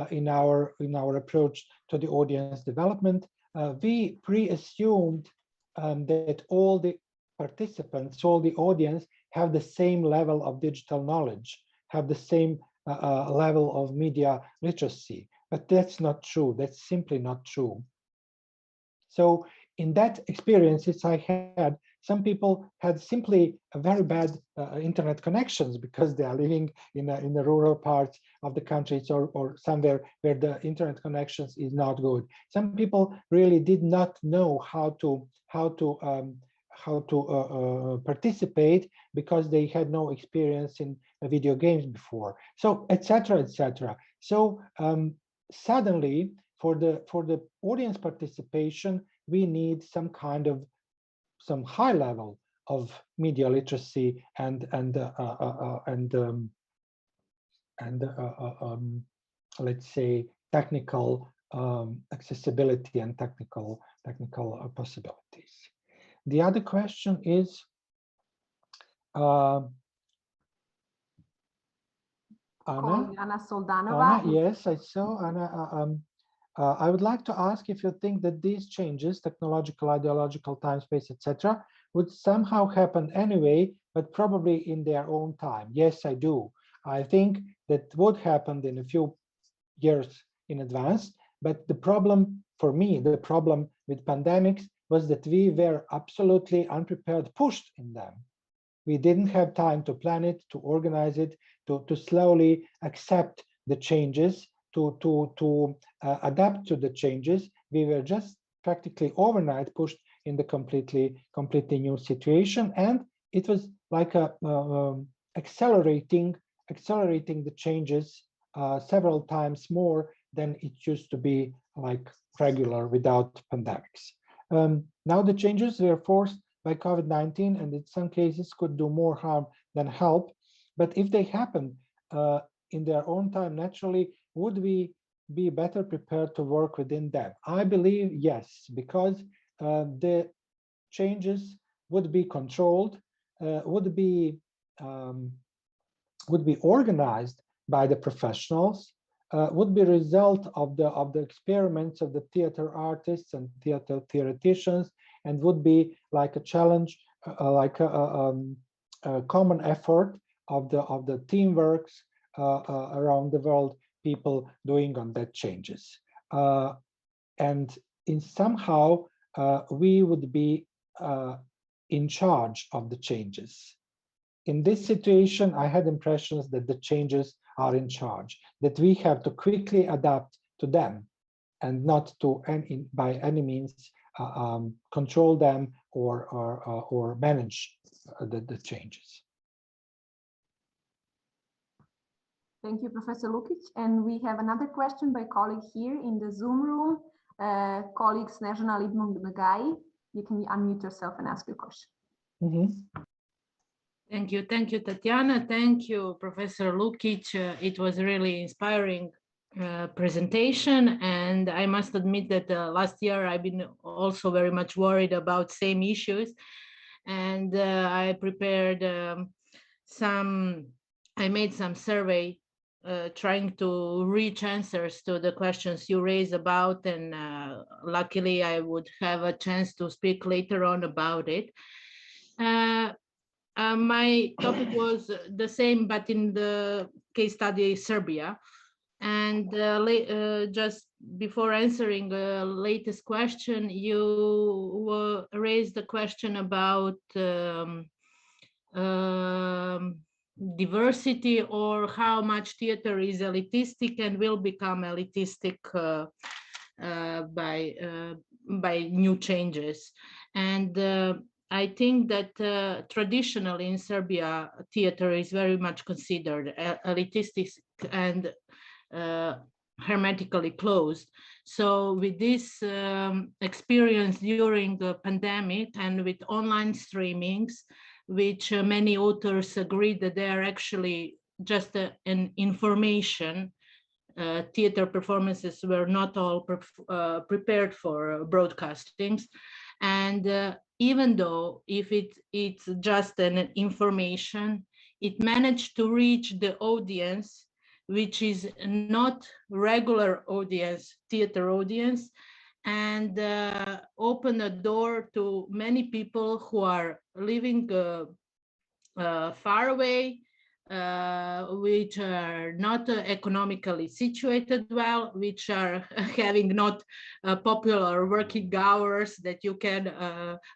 in our approach to the audience development. We pre-assumed that all the participants, all the audience, have the same level of digital knowledge, have the same level of media literacy, but that's not true. That's simply not true. So in that experiences I had, some people had simply a very bad internet connections because they are living in the rural parts of the countries or somewhere where the internet connections is not good. Some people really did not know how to participate because they had no experience in video games before. So etc. etc. So suddenly for the audience participation, we need some high level of media literacy and let's say technical accessibility and technical possibilities. The other question is Anna Soldanova. Anna, yes, I saw Anna. I would like to ask if you think that these changes, technological, ideological, time, space, etc., would somehow happen anyway, but probably in their own time. Yes, I do. I think that would happen in a few years in advance. But the problem for me, the problem with pandemics was that we were absolutely unprepared, pushed in them. We didn't have time to plan it, to organize it, to slowly accept the changes, to adapt to the changes. We were just practically overnight pushed in the completely new situation, and it was like accelerating the changes several times more than it used to be like regular without pandemics. Now the changes were forced by COVID-19, and in some cases could do more harm than help. But if they happen in their own time, naturally, would we be better prepared to work within them? I believe yes, because the changes would be controlled, would be organized by the professionals, would be a result of the experiments of the theater artists and theater theoreticians, and would be like a challenge, like a common effort of the teamworks around the world, people doing on that changes. And in somehow we would be in charge of the changes. In this situation, I had impressions that the changes are in charge, that we have to quickly adapt to them and not to by any means control them or manage the changes. Thank you, Professor Lukić. And we have another question by a colleague here in the Zoom room, colleague Snežana Lidmund-Nagai. You can unmute yourself and ask your question. Mm-hmm. Thank you, Tatiana. Thank you, Professor Lukić. It was a really inspiring presentation, and I must admit that last year I've been also very much worried about same issues, and I prepared I made some survey trying to reach answers to the questions you raised about, and luckily I would have a chance to speak later on about it. My topic was the same, but in the case study Serbia. And just before answering the latest question, you raised the question about diversity, or how much theater is elitistic and will become elitistic by new changes. And I think that traditionally in Serbia, theater is very much considered elitistic and hermetically closed. So with this experience during the pandemic and with online streamings, which many authors agree that they are actually just an information, theater performances were not all prepared for broadcastings. And even though if it's just an information, it managed to reach the audience, which is not regular audience, theater audience, and open a door to many people who are living far away, which are not economically situated well, which are having not popular working hours that you can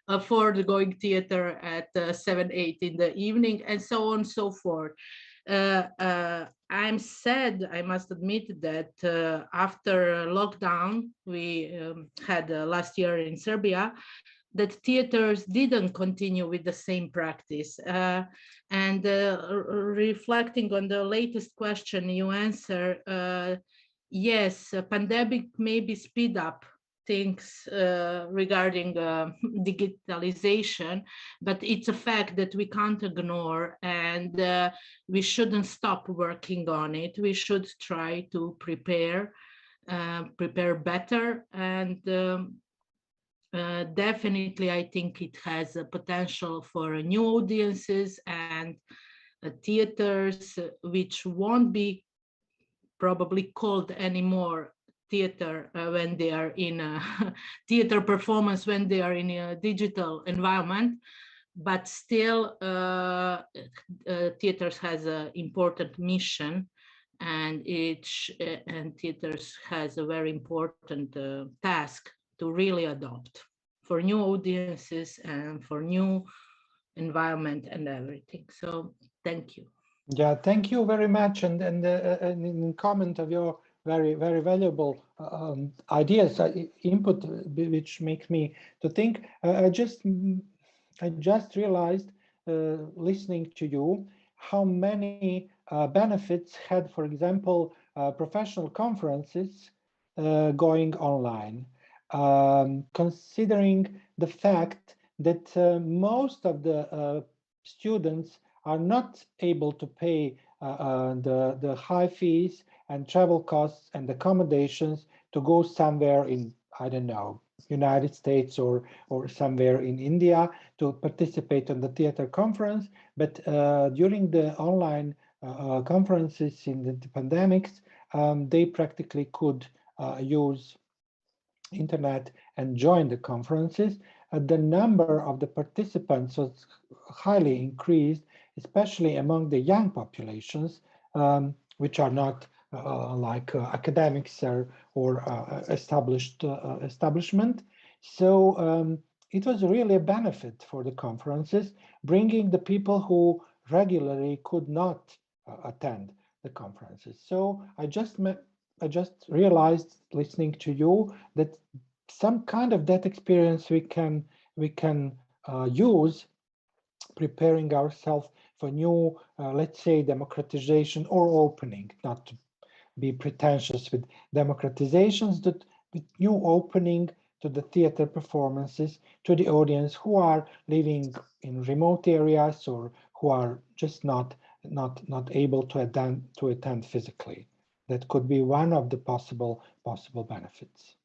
afford going theater at 7, 8 in the evening, and so on and so forth. I'm sad, I must admit, that after lockdown we had last year in Serbia, that theaters didn't continue with the same practice. And reflecting on the latest question you answer, yes, pandemic maybe speed up things regarding digitalization, but it's a fact that we can't ignore, and we shouldn't stop working on it. We should try to prepare better, and definitely I think it has a potential for new audiences and theaters which won't be probably called anymore theater when they are in a theater performance, when they are in a digital environment, but still theaters has an important mission, and theaters has a very important task to really adopt for new audiences and for new environment and everything. So thank you. Yeah, thank you very much, and in comment of your very valuable ideas, input, which makes me to think. I just realized, listening to you, how many benefits had, for example, professional conferences going online, considering the fact that most of the students are not able to pay the high fees and travel costs and accommodations to go somewhere in, I don't know, United States or somewhere in India to participate in the theater conference. But during the online conferences in the pandemics, they practically could use internet and join the conferences. The number of the participants was highly increased, especially among the young populations, which are not like academics or established establishment. So it was really a benefit for the conferences, bringing the people who regularly could not attend the conferences. So I just realized, listening to you, that some kind of that experience we can use, preparing ourselves for new, let's say, democratization or opening, not to be pretentious with democratizations, that with new opening to the theater performances to the audience who are living in remote areas or who are just not able to attend physically. That could be one of the possible benefits.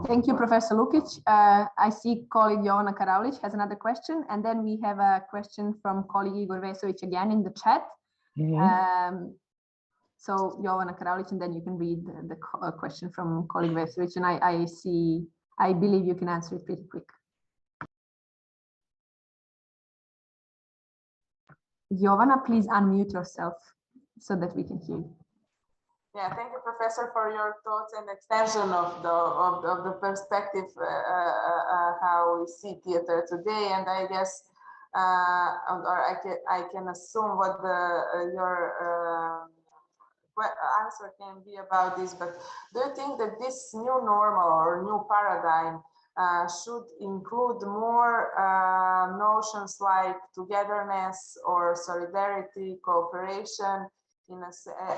Thank you, Professor Lukić. I see colleague Jovana Karaulić has another question, and then we have a question from colleague Igor Vesović again in the chat. So Jovana Karaulić, and then you can read the question from colleague Vesović, and I believe you can answer it pretty quick. Jovana, please unmute yourself so that we can hear you. Yeah, thank you, Professor, for your thoughts and extension of the perspective how we see theater today. And I guess, or I can assume what your answer can be about this. But do you think that this new normal or new paradigm should include more notions like togetherness or solidarity, cooperation,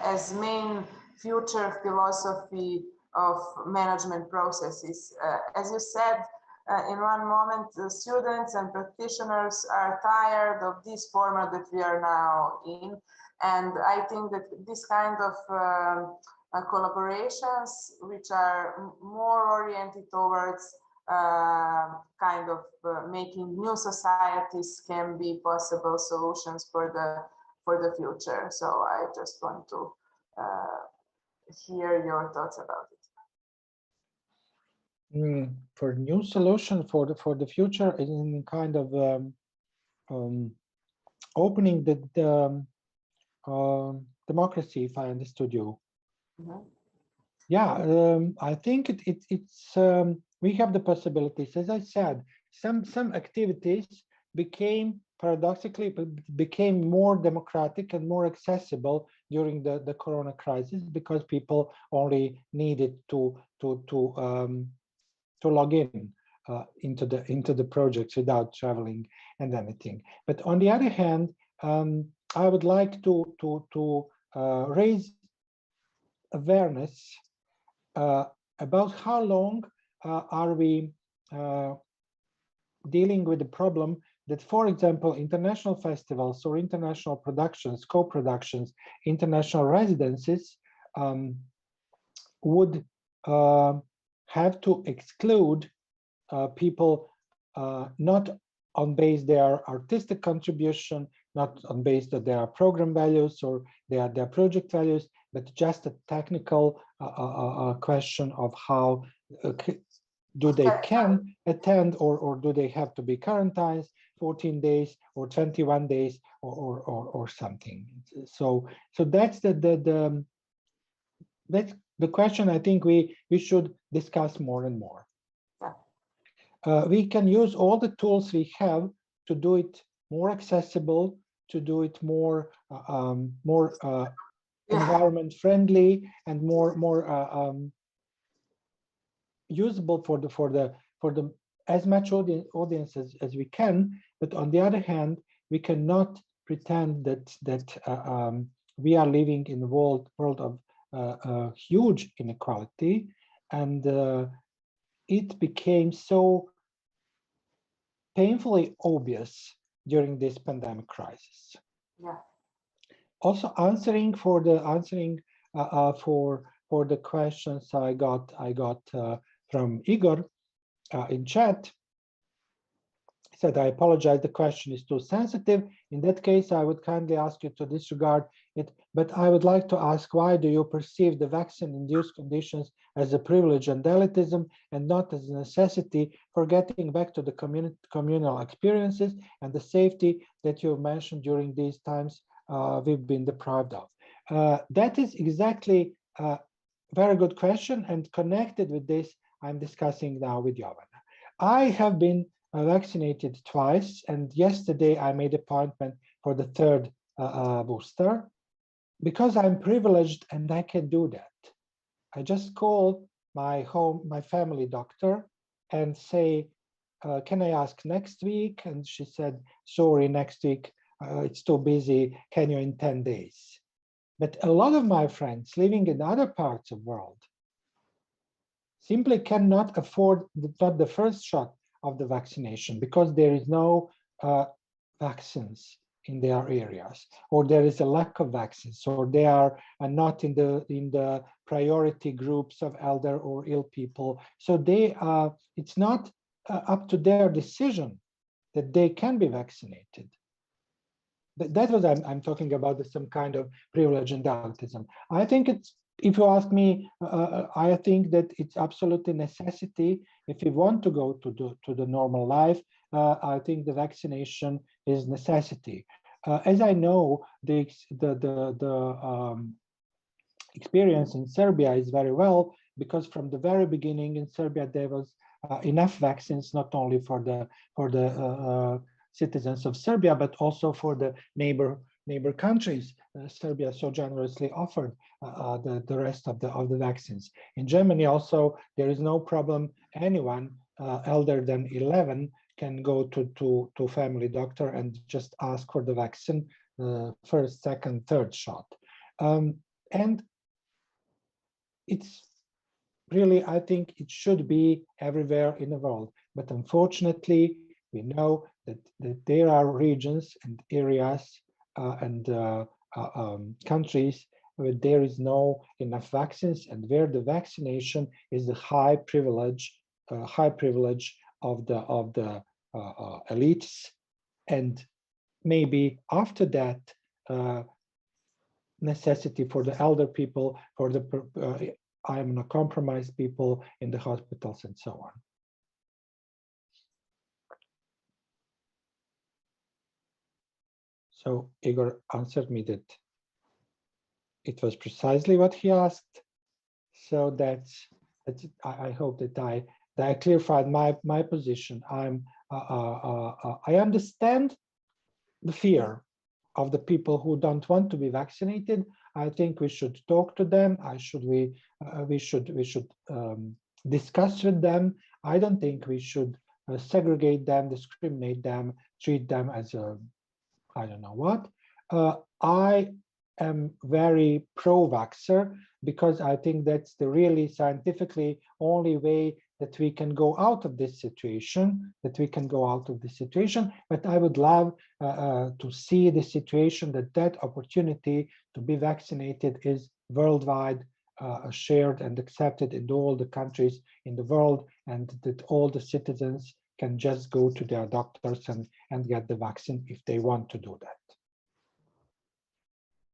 as main future philosophy of management processes? As you said, in one moment, the students and practitioners are tired of this format that we are now in. And I think that this kind of collaborations, which are more oriented towards kind of making new societies, can be possible solutions for the future. So I just want to hear your thoughts about it. For new solution for the future, in kind of opening the democracy, if I understood you. Yeah, I think it's we have the possibilities. As I said, some activities paradoxically became more democratic and more accessible during the corona crisis, because people only needed to log in into the projects without traveling and anything. But on the other hand, I would like to raise awareness about how long are we dealing with the problem that, for example, international festivals or international productions, co-productions, international residencies would have to exclude people not on base their artistic contribution, not on base that their program values or their project values, but just a technical question of how do they can attend, or do they have to be quarantined 14 days or 21 days or something. So that's the question I think we should discuss more and more. We can use all the tools we have to do it more accessible, to do it more environment friendly and more usable for the as much audience as we can. But on the other hand, we cannot pretend that we are living in a world of huge inequality, and it became so painfully obvious during this pandemic crisis. Yeah. Also, answering for the questions I got from Igor in chat. He said, I apologize, the question is too sensitive. In that case, I would kindly ask you to disregard it, but I would like to ask, why do you perceive the vaccine-induced conditions as a privilege and elitism and not as a necessity for getting back to the communal experiences and the safety that you mentioned during these times we've been deprived of? That is exactly a very good question, and connected with this, I'm discussing now with Jovana. I have been vaccinated twice, and yesterday I made an appointment for the third booster because I'm privileged and I can do that. I just called my family doctor and say, can I ask next week? And she said, sorry, next week it's too busy. Can you in 10 days? But a lot of my friends living in other parts of the world simply cannot afford not the first shot of the vaccination because there is no vaccines in their areas, or there is a lack of vaccines, or they are not in the priority groups of elder or ill people. So they it's not up to their decision that they can be vaccinated. That was I'm talking about some kind of privilege and elitism. I think it's, if you ask me, I think that it's absolutely necessity if we want to go to the normal life. I think the vaccination is necessity. As I know, the experience in Serbia is very well, because from the very beginning in Serbia there was enough vaccines, not only for the citizens of Serbia, but also for the neighbor countries. Serbia so generously offered the rest of the vaccines. In Germany also, there is no problem. Anyone elder than 11 can go to family doctor and just ask for the vaccine, first, second, third shot. And it's really, I think it should be everywhere in the world. But unfortunately, we know that there are regions and areas and countries where there is no enough vaccines, and where the vaccination is the high privilege of the elites, and maybe after that necessity for the elder people, for the immunocompromised people in the hospitals and so on. So Igor answered me that it was precisely what he asked. So that's I hope that I clarified my position. I understand the fear of the people who don't want to be vaccinated. I think we should talk to them. We should discuss with them. I don't think we should segregate them, discriminate them, treat them as a I don't know what. I am very pro-vaxxer because I think that's the really scientifically only way that we can go out of this situation, But I would love to see the situation that opportunity to be vaccinated is worldwide shared and accepted in all the countries in the world, and that all the citizens can just go to their doctors and get the vaccine if they want to do that.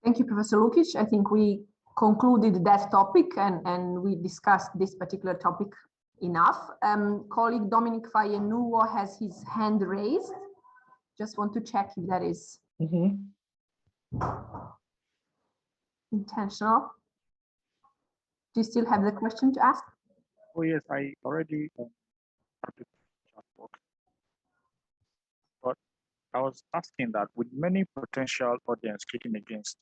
Thank you, Professor Lukić. I think we concluded that topic and we discussed this particular topic enough. Colleague Dominic Fayenuo has his hand raised. Just want to check if that is intentional. Do you still have the question to ask? Oh yes, I already but I was asking that with many potential audience kicking against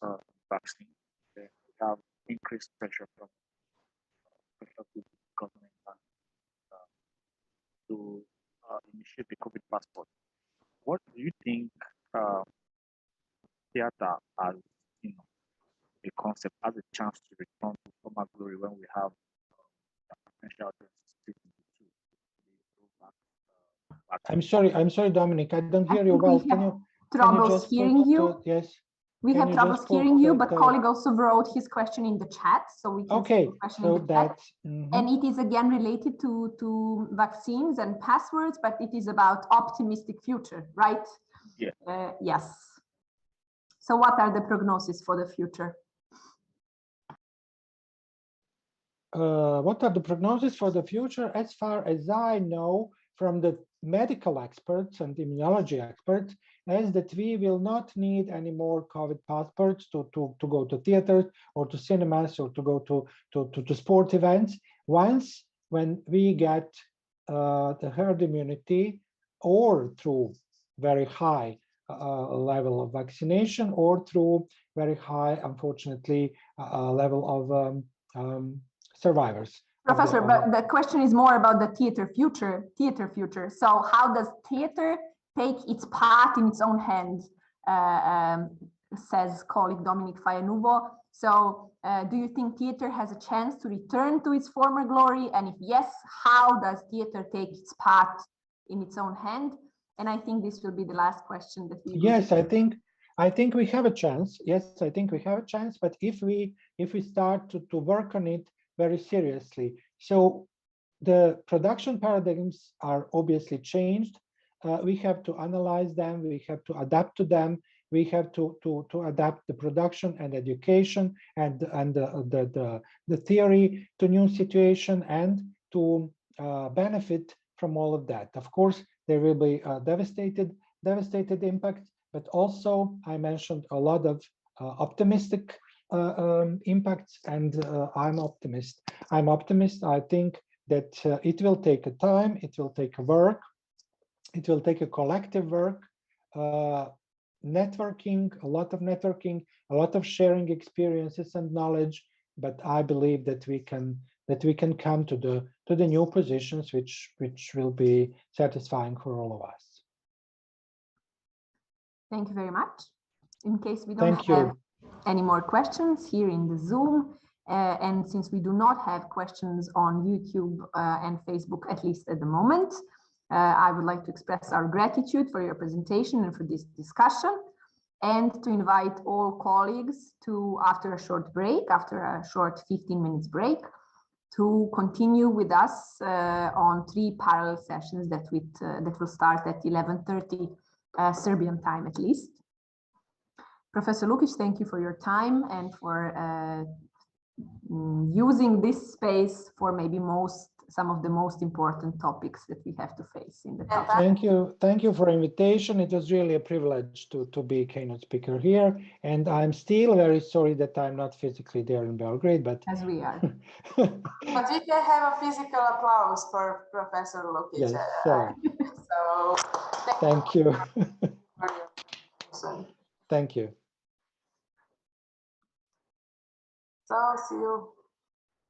vaccine, we have increased pressure from government to initiate the COVID passport. What do you think theater as a concept, as a chance to return to former glory when we have potential audience? vaccine. I'm sorry, Dominic, I don't hear you well. Can you troubles hearing you? Yes. We have troubles hearing you, but colleague also wrote his question in the chat, so we can see the question in the chat. And it is again related to vaccines and passwords, but it is about optimistic future, right? Yeah. Yes. So what are the prognoses for the future? What are the prognoses for the future? As far as I know from the medical experts and immunology experts, is that we will not need any more COVID passports to go to theaters or to cinemas or to go to sport events. When we get the herd immunity, or through very high level of vaccination, or through very high, unfortunately, level of survivors. Professor, but the question is more about the theater future. So how does theater take its part in its own hand, says colleague Dominic Fajanuvo. So do you think theater has a chance to return to its former glory? And if yes, how does theater take its part in its own hand? And I think this will be the last question that we will. Yes, I think we have a chance. Yes, I think we have a chance, but if we start to work on it very seriously. So the production paradigms are obviously changed. We have to analyze them, we have to adapt to them, we have to adapt the production and education and the theory to new situation and to benefit from all of that. Of course, there will be devastated impact, but also I mentioned a lot of optimistic impacts, and I'm optimist. I think that it will take a time, it will take a work, it will take a collective work, networking, a lot of sharing experiences and knowledge. But I believe that we can come to the new positions which will be satisfying for all of us. Thank you very much. In case we don't have any more questions here in the Zoom, and since we do not have questions on YouTube and Facebook, at least at the moment, I would like to express our gratitude for your presentation and for this discussion, and to invite all colleagues to, after a short 15 minutes break, to continue with us on 3 parallel sessions that will start at 11:30 Serbian time at least. Professor Lukić, thank you for your time and for using this space for maybe some of the most important topics that we have to face in the future. Thank you for invitation. It was really a privilege to be keynote speaker here, and I'm still very sorry that I'm not physically there in Belgrade, but as we are. But we can have a physical applause for Professor Lukić. Yes, so thank you. Thank you. So see you.